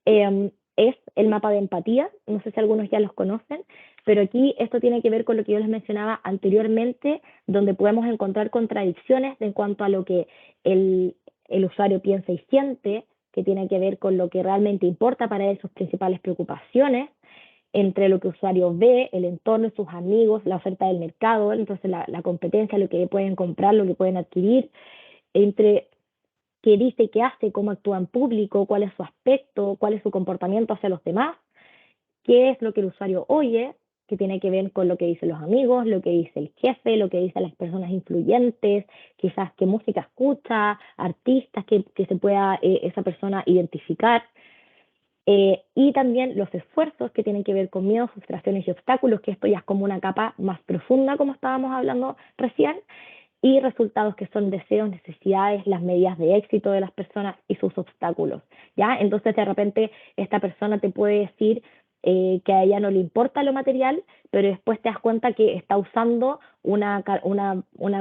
es el mapa de empatía. No sé si algunos ya los conocen, pero aquí esto tiene que ver con lo que yo les mencionaba anteriormente, donde podemos encontrar contradicciones en cuanto a lo que el usuario piensa y siente, que tiene que ver con lo que realmente importa para él, sus principales preocupaciones, entre lo que el usuario ve, el entorno, sus amigos, la oferta del mercado, entonces la competencia, lo que pueden comprar, lo que pueden adquirir, entre qué dice, qué hace, cómo actúa en público, cuál es su aspecto, cuál es su comportamiento hacia los demás, qué es lo que el usuario oye, que tiene que ver con lo que dicen los amigos, lo que dice el jefe, lo que dicen las personas influyentes, quizás qué música escucha, artistas que se pueda esa persona identificar. Y también los esfuerzos que tienen que ver con miedos, frustraciones y obstáculos, que esto ya es como una capa más profunda, como estábamos hablando recién, y resultados que son deseos, necesidades, las medidas de éxito de las personas y sus obstáculos, ¿ya? Entonces, de repente, esta persona te puede decir que a ella no le importa lo material, pero después te das cuenta que está usando una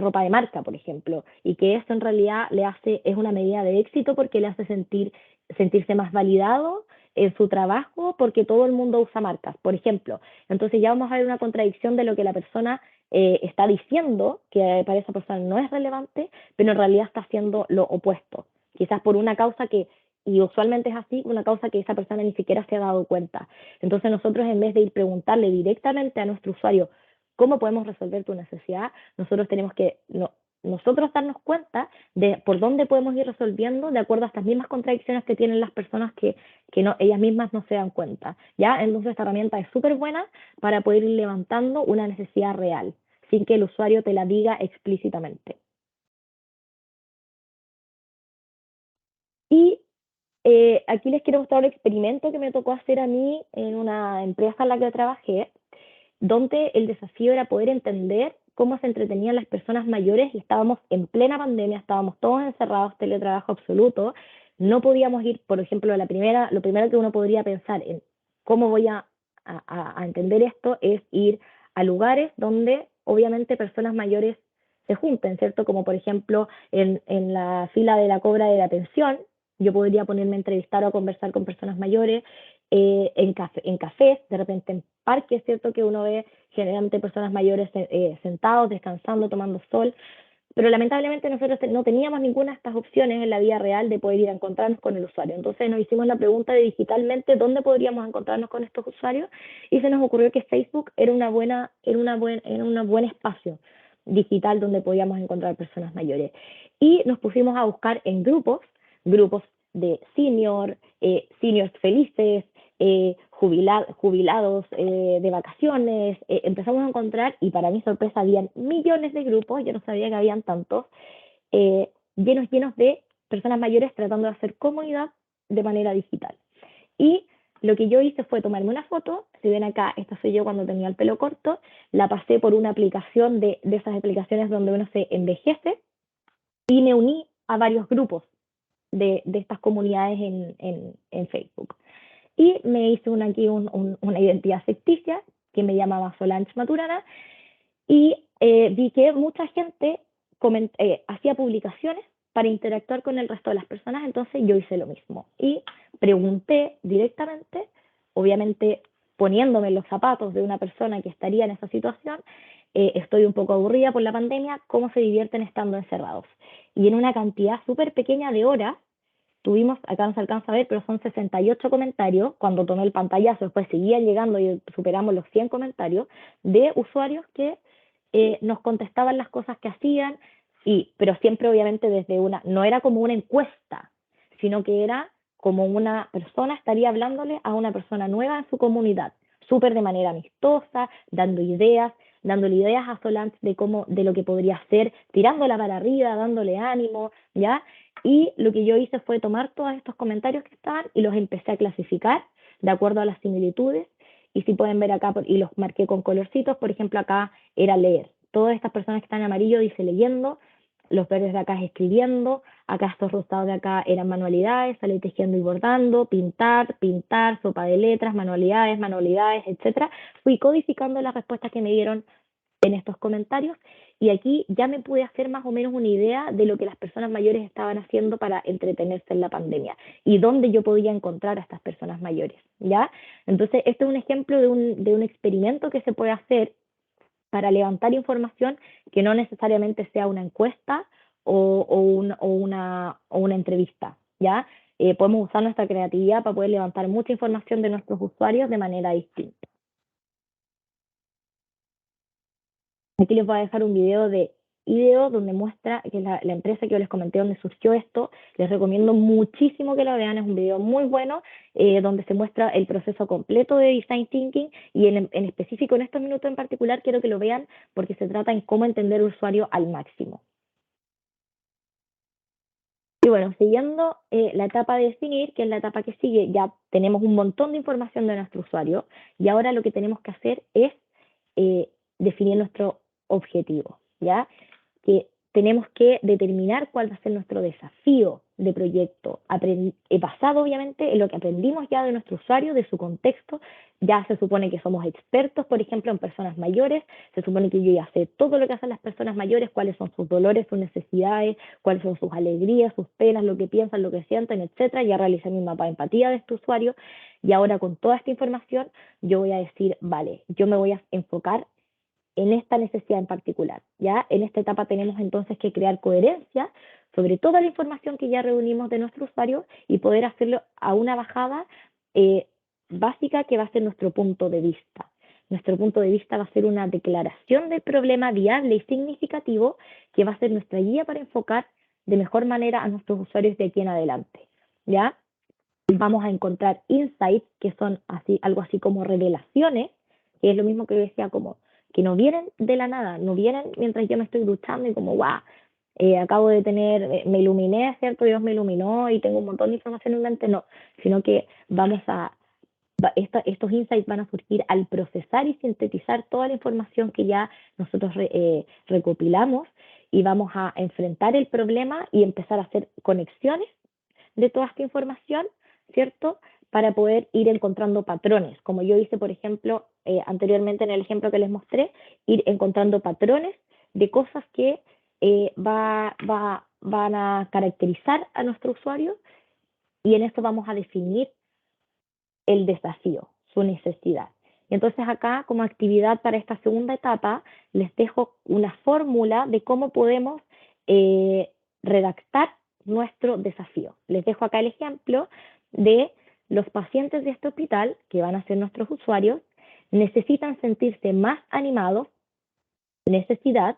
ropa de marca, por ejemplo, y que eso en realidad es una medida de éxito porque le hace sentirse más validado en su trabajo, porque todo el mundo usa marcas, por ejemplo. Entonces ya vamos a ver una contradicción de lo que la persona está diciendo, que para esa persona no es relevante, pero en realidad está haciendo lo opuesto, quizás por una causa y usualmente es así, una causa que esa persona ni siquiera se ha dado cuenta. Entonces nosotros, en vez de ir preguntarle directamente a nuestro usuario cómo podemos resolver tu necesidad, nosotros tenemos que nosotros darnos cuenta de por dónde podemos ir resolviendo de acuerdo a estas mismas contradicciones que tienen las personas que ellas mismas no se dan cuenta, ¿ya? Entonces esta herramienta es súper buena para poder ir levantando una necesidad real, sin que el usuario te la diga explícitamente. Y aquí les quiero mostrar un experimento que me tocó hacer a mí en una empresa en la que trabajé, donde el desafío era poder entender cómo se entretenían las personas mayores, y estábamos en plena pandemia, estábamos todos encerrados, teletrabajo absoluto, no podíamos ir, por ejemplo, lo primero que uno podría pensar en cómo voy a entender esto es ir a lugares donde obviamente personas mayores se junten, ¿cierto? Como por ejemplo en la fila de la cobra de la pensión, yo podría ponerme a entrevistar o a conversar con personas mayores, en cafés, de repente en parques, ¿cierto? Que uno ve generalmente personas mayores sentados, descansando, tomando sol, pero lamentablemente nosotros no teníamos ninguna de estas opciones en la vida real de poder ir a encontrarnos con el usuario. Entonces nos hicimos la pregunta de digitalmente dónde podríamos encontrarnos con estos usuarios, y se nos ocurrió que Facebook era un buen espacio digital donde podíamos encontrar personas mayores. Y nos pusimos a buscar en grupos de seniors felices, jubilados de vacaciones, empezamos a encontrar, y para mi sorpresa habían millones de grupos, yo no sabía que habían tantos, llenos de personas mayores tratando de hacer comunidad de manera digital. Y lo que yo hice fue tomarme una foto, si ven acá, esta soy yo cuando tenía el pelo corto, la pasé por una aplicación de esas aplicaciones donde uno se envejece, y me uní a varios grupos de estas comunidades en Facebook. Y me hice una identidad ficticia que me llamaba Solange Maturana, y vi que mucha gente hacía publicaciones para interactuar con el resto de las personas, entonces yo hice lo mismo y pregunté directamente, obviamente poniéndome en los zapatos de una persona que estaría en esa situación, estoy un poco aburrida por la pandemia, ¿cómo se divierten estando encerrados? Y en una cantidad súper pequeña de horas, tuvimos, acá no se alcanza a ver, pero son 68 comentarios, cuando tomé el pantallazo, después seguían llegando y superamos los 100 comentarios, de usuarios que nos contestaban las cosas que hacían, pero siempre obviamente desde no era como una encuesta, sino que era como una persona estaría hablándole a una persona nueva en su comunidad, súper de manera amistosa, dándole ideas a Solans de lo que podría hacer, tirándola para arriba, dándole ánimo, ¿ya? Y lo que yo hice fue tomar todos estos comentarios que estaban y los empecé a clasificar de acuerdo a las similitudes. Y si pueden ver acá, y los marqué con colorcitos, por ejemplo, acá era leer. Todas estas personas que están en amarillo dice leyendo, los verdes de acá es escribiendo, acá estos rosados de acá eran manualidades, sale tejiendo y bordando, pintar, sopa de letras, manualidades, etc. Fui codificando las respuestas que me dieron en estos comentarios y aquí ya me pude hacer más o menos una idea de lo que las personas mayores estaban haciendo para entretenerse en la pandemia y dónde yo podía encontrar a estas personas mayores, ¿ya? Entonces, este es un ejemplo de un experimento que se puede hacer para levantar información que no necesariamente sea una encuesta o una entrevista, ¿ya? Podemos usar nuestra creatividad para poder levantar mucha información de nuestros usuarios de manera distinta. Aquí les voy a dejar un video de IDEO donde muestra que la empresa que yo les comenté donde surgió esto. Les recomiendo muchísimo que lo vean, es un video muy bueno donde se muestra el proceso completo de Design Thinking y en específico en estos minutos en particular quiero que lo vean porque se trata en cómo entender al usuario al máximo. Y bueno, siguiendo la etapa de definir, que es la etapa que sigue, ya tenemos un montón de información de nuestro usuario y ahora lo que tenemos que hacer es definir nuestro objetivo, ¿ya? Que tenemos que determinar cuál va a ser nuestro desafío de proyecto, basado obviamente en lo que aprendimos ya de nuestro usuario, de su contexto. Ya se supone que somos expertos, por ejemplo, en personas mayores, se supone que yo ya sé todo lo que hacen las personas mayores, cuáles son sus dolores, sus necesidades, cuáles son sus alegrías, sus penas, lo que piensan, lo que sienten, etcétera. Ya realicé mi mapa de empatía de este usuario y ahora con toda esta información yo voy a decir, vale, yo me voy a enfocar en esta necesidad en particular, ¿ya? En esta etapa tenemos entonces que crear coherencia sobre toda la información que ya reunimos de nuestro usuario y poder hacerlo a una bajada básica que va a ser nuestro punto de vista. Nuestro punto de vista va a ser una declaración del problema viable y significativo que va a ser nuestra guía para enfocar de mejor manera a nuestros usuarios de aquí en adelante, ¿ya? Vamos a encontrar insights, que son algo así como revelaciones, que es lo mismo que yo decía, como que no vienen de la nada, no vienen mientras yo me estoy duchando y como, guau, acabo de tener, me iluminé, ¿cierto? Dios me iluminó y tengo un montón de información en mente, no, sino que estos insights van a surgir al procesar y sintetizar toda la información que ya nosotros recopilamos y vamos a enfrentar el problema y empezar a hacer conexiones de toda esta información, ¿cierto? Para poder ir encontrando patrones, como yo hice, por ejemplo, anteriormente en el ejemplo que les mostré, ir encontrando patrones de cosas que van a caracterizar a nuestro usuario y en esto vamos a definir el desafío, su necesidad. Y entonces acá, como actividad para esta segunda etapa, les dejo una fórmula de cómo podemos redactar nuestro desafío. Les dejo acá el ejemplo de los pacientes de este hospital, que van a ser nuestros usuarios, necesitan sentirse más animados, necesidad,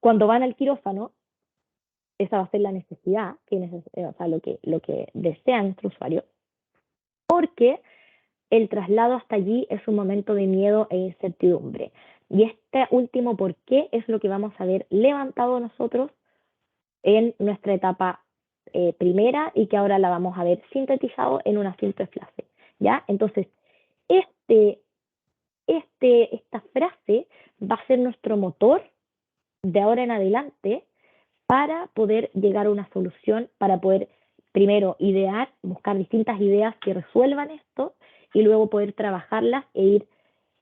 cuando van al quirófano, esa va a ser la necesidad, o sea, lo que desea nuestro usuario, porque el traslado hasta allí es un momento de miedo e incertidumbre. Y este último por qué es lo que vamos a ver levantado nosotros en nuestra etapa primera y que ahora la vamos a ver sintetizado en una simple frase, ¿ya? Entonces, esta frase va a ser nuestro motor de ahora en adelante para poder llegar a una solución, para poder primero idear, buscar distintas ideas que resuelvan esto y luego poder trabajarlas e ir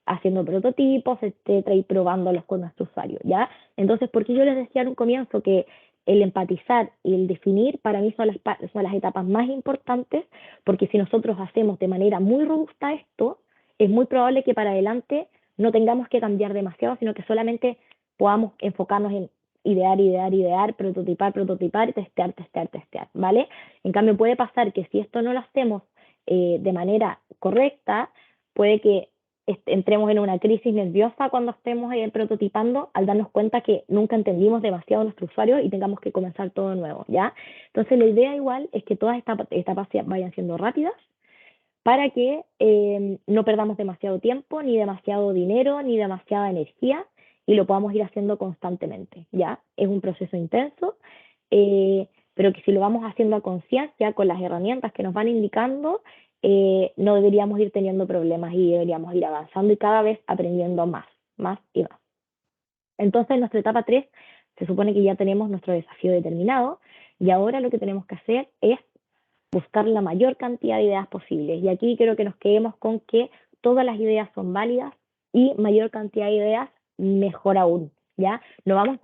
haciendo prototipos, etcétera, y probándolos con nuestro usuario, ¿ya? Entonces, porque yo les decía en un comienzo que el empatizar y el definir para mí son las etapas más importantes, porque si nosotros hacemos de manera muy robusta esto, es muy probable que para adelante no tengamos que cambiar demasiado, sino que solamente podamos enfocarnos en idear, prototipar, testear, ¿vale? En cambio, puede pasar que si esto no lo hacemos de manera correcta, puede que entremos en una crisis nerviosa cuando estemos prototipando al darnos cuenta que nunca entendimos demasiado a nuestro usuario y tengamos que comenzar todo de nuevo, ¿ya? Entonces la idea igual es que todas estas etapas vayan siendo rápidas para que no perdamos demasiado tiempo, ni demasiado dinero, ni demasiada energía, y lo podamos ir haciendo constantemente, ¿ya? Es un proceso intenso, pero que si lo vamos haciendo a conciencia con las herramientas que nos van indicando, no deberíamos ir teniendo problemas y deberíamos ir avanzando y cada vez aprendiendo más y más. Entonces, en nuestra etapa 3, se supone que ya tenemos nuestro desafío determinado y ahora lo que tenemos que hacer es buscar la mayor cantidad de ideas posibles. Y aquí quiero que nos quedemos con que todas las ideas son válidas y mayor cantidad de ideas, mejor aún, ¿ya? No vamos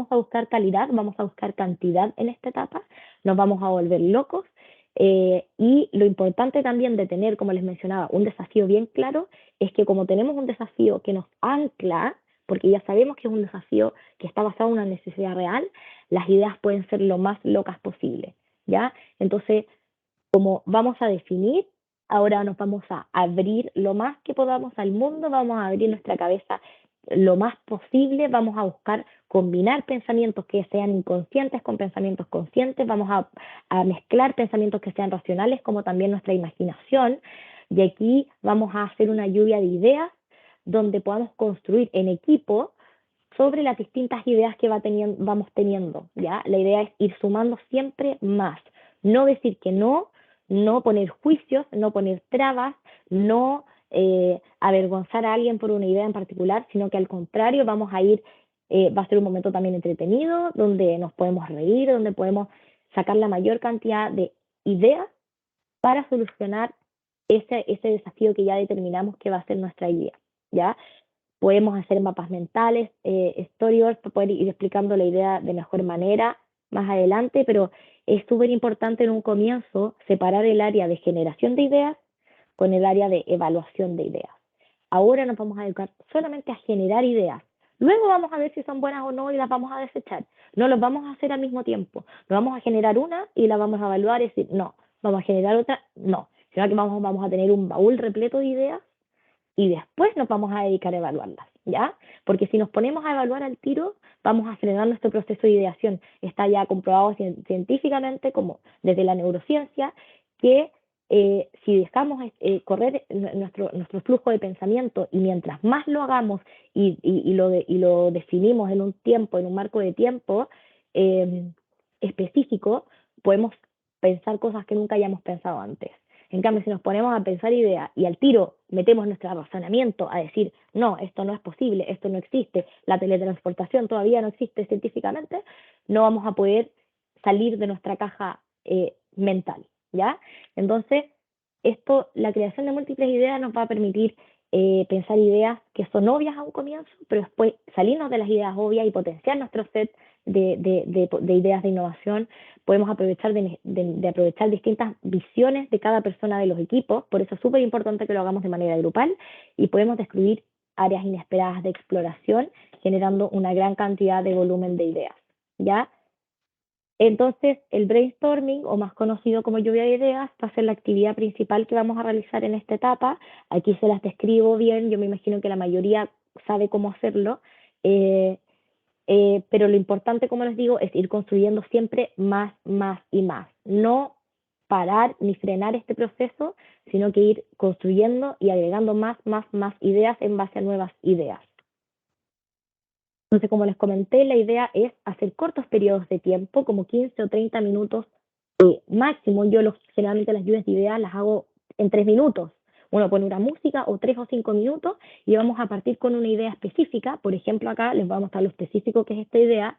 a buscar calidad, vamos a buscar cantidad en esta etapa, nos vamos a volver locos. Y lo importante también de tener, como les mencionaba, un desafío bien claro, es que como tenemos un desafío que nos ancla, porque ya sabemos que es un desafío que está basado en una necesidad real, las ideas pueden ser lo más locas posible, ¿ya? Entonces, como vamos a definir, ahora nos vamos a abrir lo más que podamos al mundo, vamos a abrir nuestra cabeza lo más posible, vamos a buscar combinar pensamientos que sean inconscientes con pensamientos conscientes, vamos a mezclar pensamientos que sean racionales como también nuestra imaginación, y aquí vamos a hacer una lluvia de ideas donde podamos construir en equipo sobre las distintas ideas que vamos teniendo, ¿ya? La idea es ir sumando siempre más, no decir que no poner juicios, no poner trabas, no avergonzar a alguien por una idea en particular, sino que al contrario vamos a ir, va a ser un momento también entretenido, donde nos podemos reír, donde podemos sacar la mayor cantidad de ideas para solucionar ese desafío que ya determinamos que va a ser nuestra idea, ¿ya? Podemos hacer mapas mentales, storyboards para poder ir explicando la idea de mejor manera más adelante, pero es súper importante en un comienzo separar el área de generación de ideas con el área de evaluación de ideas. Ahora nos vamos a educar solamente a generar ideas. Luego vamos a ver si son buenas o no y las vamos a desechar. No los vamos a hacer al mismo tiempo. No vamos a generar una y la vamos a evaluar y decir, no, vamos a generar otra, no. Sino que vamos a tener un baúl repleto de ideas y después nos vamos a dedicar a evaluarlas, ¿ya? Porque si nos ponemos a evaluar al tiro, vamos a frenar nuestro proceso de ideación. Está ya comprobado científicamente, como desde la neurociencia, que si dejamos correr nuestro flujo de pensamiento y mientras más lo hagamos y lo definimos en un tiempo, en un marco de tiempo específico, podemos pensar cosas que nunca hayamos pensado antes. En cambio, si nos ponemos a pensar ideas y al tiro metemos nuestro razonamiento a decir, no, esto no es posible, esto no existe, la teletransportación todavía no existe científicamente, no vamos a poder salir de nuestra caja mental, ¿ya? Entonces, la creación de múltiples ideas nos va a permitir pensar ideas que son obvias a un comienzo, pero después salirnos de las ideas obvias y potenciar nuestro set de ideas de innovación. Podemos aprovechar de aprovechar distintas visiones de cada persona de los equipos, por eso es súper importante que lo hagamos de manera grupal y podemos descubrir áreas inesperadas de exploración, generando una gran cantidad de volumen de ideas, ¿ya? Entonces, el brainstorming, o más conocido como lluvia de ideas, va a ser la actividad principal que vamos a realizar en esta etapa. Aquí se las describo bien, yo me imagino que la mayoría sabe cómo hacerlo, pero lo importante, como les digo, es ir construyendo siempre más y más. No parar ni frenar este proceso, sino que ir construyendo y agregando más ideas en base a nuevas ideas. Entonces, como les comenté, la idea es hacer cortos periodos de tiempo, como 15 o 30 minutos máximo. Yo generalmente las lluvias de ideas las hago en 3 minutos. Uno pone una música o 3 o 5 minutos y vamos a partir con una idea específica. Por ejemplo, acá les voy a mostrar lo específico que es esta idea.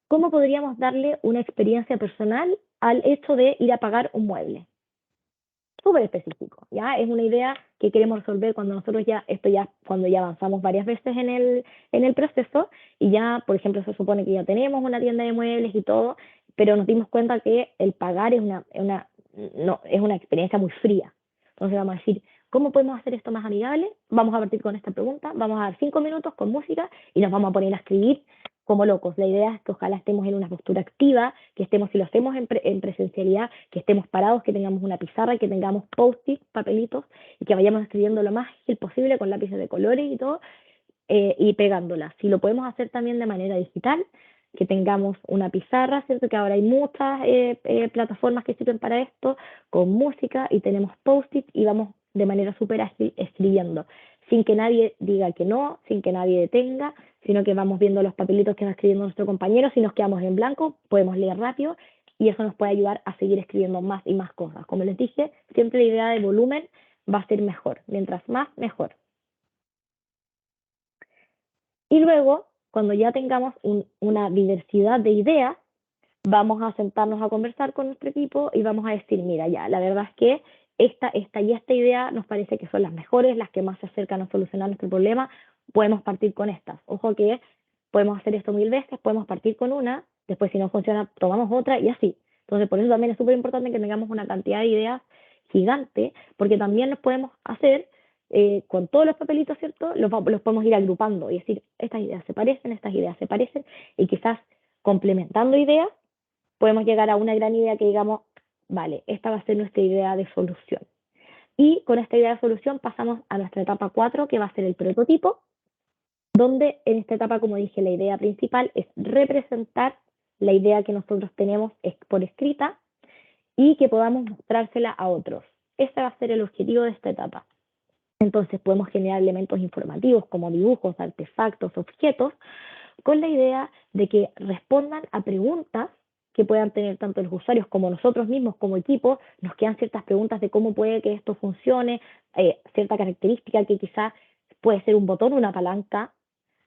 ¿Cómo podríamos darle una experiencia personal al hecho de ir a pagar un mueble? Súper específico, ¿ya? Es una idea que queremos resolver cuando nosotros cuando ya avanzamos varias veces en el proceso y ya, por ejemplo, se supone que ya tenemos una tienda de muebles y todo, pero nos dimos cuenta que el pagar es una experiencia muy fría. Entonces vamos a decir, ¿Cómo podemos hacer esto más amigable? Vamos a partir con esta pregunta, vamos a dar 5 minutos con música y nos vamos a poner a escribir como locos. La idea es que ojalá estemos en una postura activa, que estemos, si lo hacemos en presencialidad, que estemos parados, que tengamos una pizarra, que tengamos post-it, papelitos, y que vayamos escribiendo lo más ágil posible con lápices de colores y todo, y pegándolas. Si lo podemos hacer también de manera digital, que tengamos una pizarra, ¿cierto? Que ahora hay muchas plataformas que sirven para esto, con música, y tenemos post-it y vamos de manera súper ágil escribiendo, sin que nadie diga que no, sin que nadie detenga, sino que vamos viendo los papelitos que va escribiendo nuestro compañero. Si nos quedamos en blanco, podemos leer rápido y eso nos puede ayudar a seguir escribiendo más y más cosas. Como les dije, siempre la idea de volumen va a ser mejor. Mientras más, mejor. Y luego, cuando ya tengamos una diversidad de ideas, vamos a sentarnos a conversar con nuestro equipo y vamos a decir, mira, ya, la verdad es que esta y esta idea nos parece que son las mejores, las que más se acercan a solucionar nuestro problema, podemos partir con estas. Ojo que podemos hacer esto 1000 veces, podemos partir con una, después si no funciona, tomamos otra y así. Entonces, por eso también es súper importante que tengamos una cantidad de ideas gigante, porque también nos podemos hacer, con todos los papelitos, ¿cierto? Los podemos ir agrupando y decir, estas ideas se parecen, y quizás complementando ideas, podemos llegar a una gran idea que digamos, vale, esta va a ser nuestra idea de solución. Y con esta idea de solución pasamos a nuestra etapa 4, que va a ser el prototipo, donde en esta etapa, como dije, la idea principal es representar la idea que nosotros tenemos por escrita y que podamos mostrársela a otros. Ese va a ser el objetivo de esta etapa. Entonces podemos generar elementos informativos como dibujos, artefactos, objetos, con la idea de que respondan a preguntas que puedan tener tanto los usuarios como nosotros mismos como equipo. Nos quedan ciertas preguntas de cómo puede que esto funcione, cierta característica que quizás puede ser un botón, una palanca,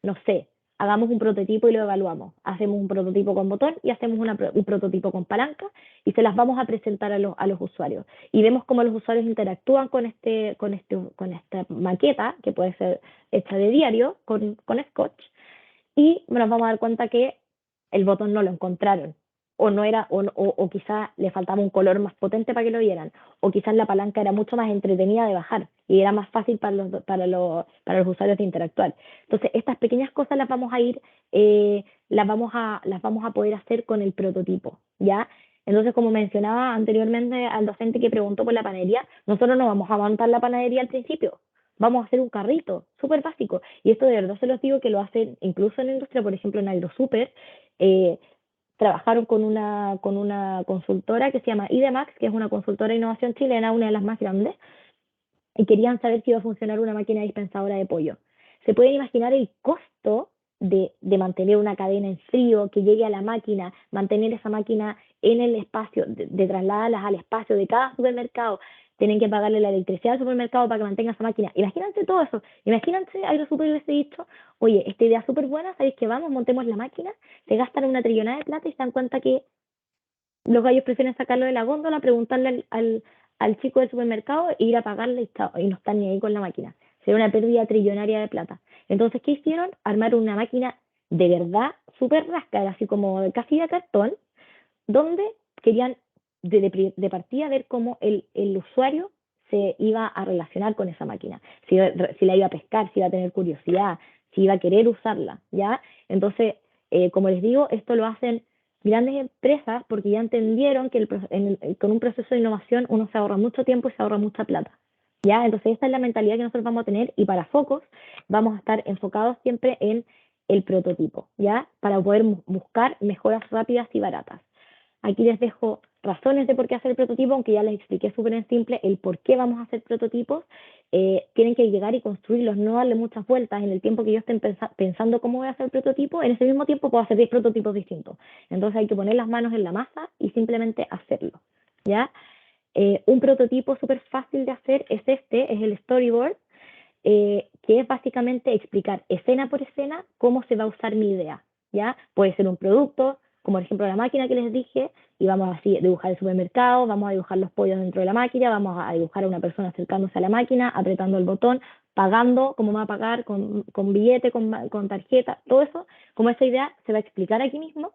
no sé, hagamos un prototipo y lo evaluamos. Hacemos un prototipo con botón y hacemos un prototipo con palanca y se las vamos a presentar a los usuarios. Y vemos cómo los usuarios interactúan con esta maqueta, que puede ser hecha de diario, con Scotch, y nos vamos a dar cuenta que el botón no lo encontraron, o no era, o quizás le faltaba un color más potente para que lo vieran, o quizás la palanca era mucho más entretenida de bajar y era más fácil para los usuarios de interactuar. Entonces, estas pequeñas cosas las vamos a ir, las vamos a poder hacer con el prototipo, ¿ya? Entonces, como mencionaba anteriormente al docente que preguntó por la panadería, nosotros no vamos a montar la panadería al principio, vamos a hacer un carrito, súper básico. Y esto de verdad se los digo que lo hacen incluso en la industria, por ejemplo en AgroSuper, trabajaron con una consultora que se llama IDEMAX, que es una consultora de innovación chilena, una de las más grandes, y querían saber si iba a funcionar una máquina dispensadora de pollo. Se pueden imaginar el costo de mantener una cadena en frío, que llegue a la máquina, mantener esa máquina en el espacio, de trasladarlas al espacio de cada supermercado, tienen que pagarle la electricidad al supermercado para que mantenga esa máquina. Imagínense todo eso. Imagínense AgroSuper hubiese dicho, oye, esta idea es súper buena, ¿sabéis que vamos? Montemos la máquina, se gastan una trillonada de plata y se dan cuenta que los gallos prefieren sacarlo de la góndola, preguntarle al chico del supermercado e ir a pagarle y no están ni ahí con la máquina. Sería una pérdida trillonaria de plata. Entonces, ¿qué hicieron? Armaron una máquina de verdad súper rasca, así como casi de cartón, donde querían de partida ver cómo el usuario se iba a relacionar con esa máquina, si la iba a pescar, si iba a tener curiosidad, si iba a querer usarla, ¿ya? Entonces, como les digo, esto lo hacen grandes empresas porque ya entendieron que con un proceso de innovación uno se ahorra mucho tiempo y se ahorra mucha plata, ¿ya? Entonces, esta es la mentalidad que nosotros vamos a tener y para Focos vamos a estar enfocados siempre en el prototipo, ¿ya? Para poder buscar mejoras rápidas y baratas. Aquí les dejo razones de por qué hacer el prototipo, aunque ya les expliqué súper en simple el por qué vamos a hacer prototipos. Tienen que llegar y construirlos, no darle muchas vueltas. En el tiempo que yo estén pensando cómo voy a hacer el prototipo, en ese mismo tiempo puedo hacer 10 prototipos distintos. Entonces hay que poner las manos en la masa y simplemente hacerlo, ¿ya? Un prototipo súper fácil de hacer es es el storyboard, que es básicamente explicar escena por escena cómo se va a usar mi idea, ¿ya? Puede ser un producto, como por ejemplo la máquina que les dije, y vamos así a dibujar el supermercado, vamos a dibujar los pollos dentro de la máquina, vamos a dibujar a una persona acercándose a la máquina, apretando el botón, pagando, cómo va a pagar, con billete, con tarjeta, todo eso, como esa idea se va a explicar aquí mismo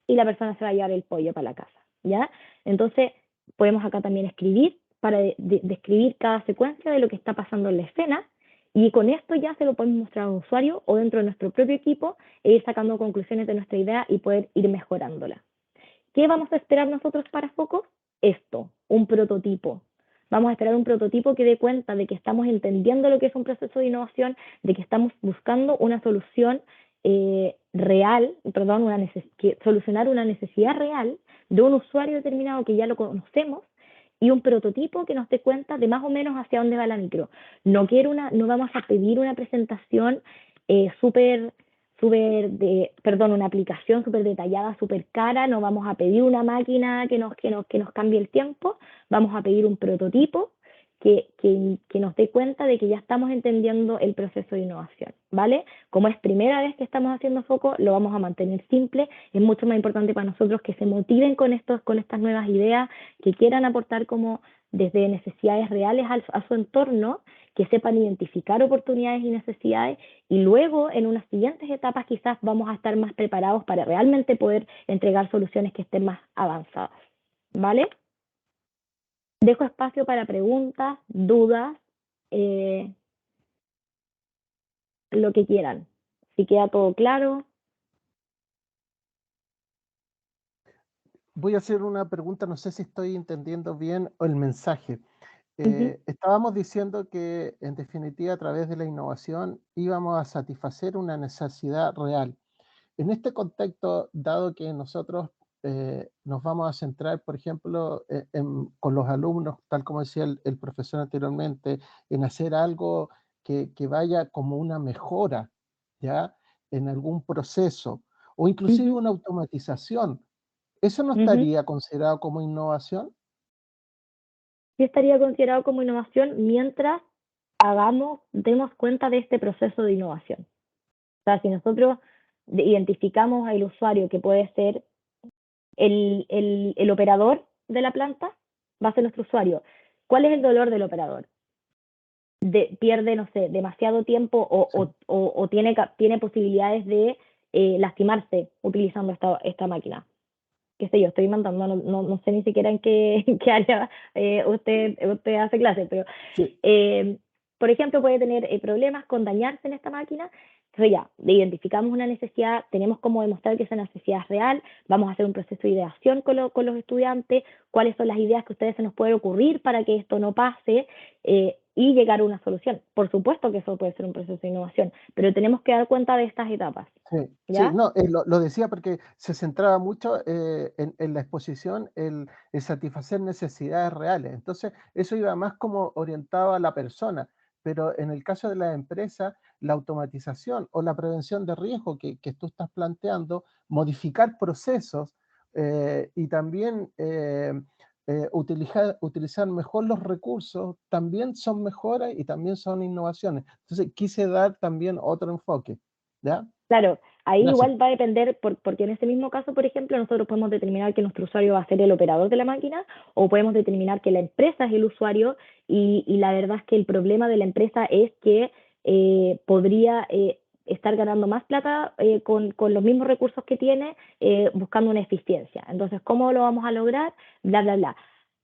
y la persona se va a llevar el pollo para la casa, ¿ya? Entonces, podemos acá también escribir para describir cada secuencia de lo que está pasando en la escena, y con esto ya se lo podemos mostrar al usuario o dentro de nuestro propio equipo e ir sacando conclusiones de nuestra idea y poder ir mejorándola. ¿Qué vamos a esperar nosotros para Focus? Esto, un prototipo. Vamos a esperar un prototipo que dé cuenta de que estamos entendiendo lo que es un proceso de innovación, de que estamos buscando una solución real, perdón, solucionar una necesidad real de un usuario determinado que ya lo conocemos, y un prototipo que nos dé cuenta de más o menos hacia dónde va la micro. No vamos a pedir una presentación una aplicación súper detallada, súper cara, no vamos a pedir una máquina que nos cambie el tiempo, vamos a pedir un prototipo que nos dé cuenta de que ya estamos entendiendo el proceso de innovación, ¿vale? Como es primera vez que estamos haciendo foco, lo vamos a mantener simple. Es mucho más importante para nosotros que se motiven con estas nuevas ideas, que quieran aportar como desde necesidades reales a su entorno, que sepan identificar oportunidades y necesidades, y luego en unas siguientes etapas quizás vamos a estar más preparados para realmente poder entregar soluciones que estén más avanzadas, ¿vale? Dejo espacio para preguntas, dudas, lo que quieran. Si queda todo claro. Voy a hacer una pregunta, no sé si estoy entendiendo bien el mensaje. Estábamos diciendo que en definitiva a través de la innovación íbamos a satisfacer una necesidad real. En este contexto, dado que nosotros nos vamos a centrar, por ejemplo, con los alumnos, tal como decía el profesor anteriormente, en hacer algo que vaya como una mejora, ¿ya? En algún proceso, o inclusive una automatización, ¿eso no estaría considerado como innovación? Sí estaría considerado como innovación mientras demos cuenta de este proceso de innovación. O sea, si nosotros identificamos al usuario que puede ser el operador de la planta, va a ser nuestro usuario. ¿Cuál es el dolor del operador? Pierde, no sé, demasiado tiempo o tiene posibilidades de lastimarse utilizando esta máquina. Qué sé yo, estoy inventando, no sé ni siquiera en qué área usted hace clase, pero Sí. por ejemplo puede tener problemas con dañarse en esta máquina. Entonces ya, identificamos una necesidad, tenemos cómo demostrar que esa necesidad es real, vamos a hacer un proceso de ideación con los estudiantes, cuáles son las ideas que a ustedes se nos puede ocurrir para que esto no pase, y llegar a una solución. Por supuesto que eso puede ser un proceso de innovación, pero tenemos que dar cuenta de estas etapas. Sí, ¿Ya? sí, no, lo decía porque se centraba mucho en la exposición el satisfacer necesidades reales. Entonces, eso iba más como orientado a la persona, pero en el caso de la empresa, la automatización o la prevención de riesgo que tú estás planteando, modificar procesos y también utilizar mejor los recursos, también son mejoras y también son innovaciones. Entonces, quise dar también otro enfoque, ¿ya? Claro, ahí Gracias. igual va a depender, porque en ese mismo caso, por ejemplo, nosotros podemos determinar que nuestro usuario va a ser el operador de la máquina, o podemos determinar que la empresa es el usuario, y la verdad es que el problema de la empresa es que podría estar ganando más plata con los mismos recursos que tiene, buscando una eficiencia. Entonces, ¿cómo lo vamos a lograr? Bla, bla, bla.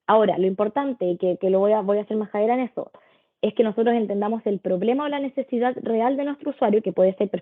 Ahora, lo importante, que voy a hacer más cadera en eso, es que nosotros entendamos el problema o la necesidad real de nuestro usuario, que puede ser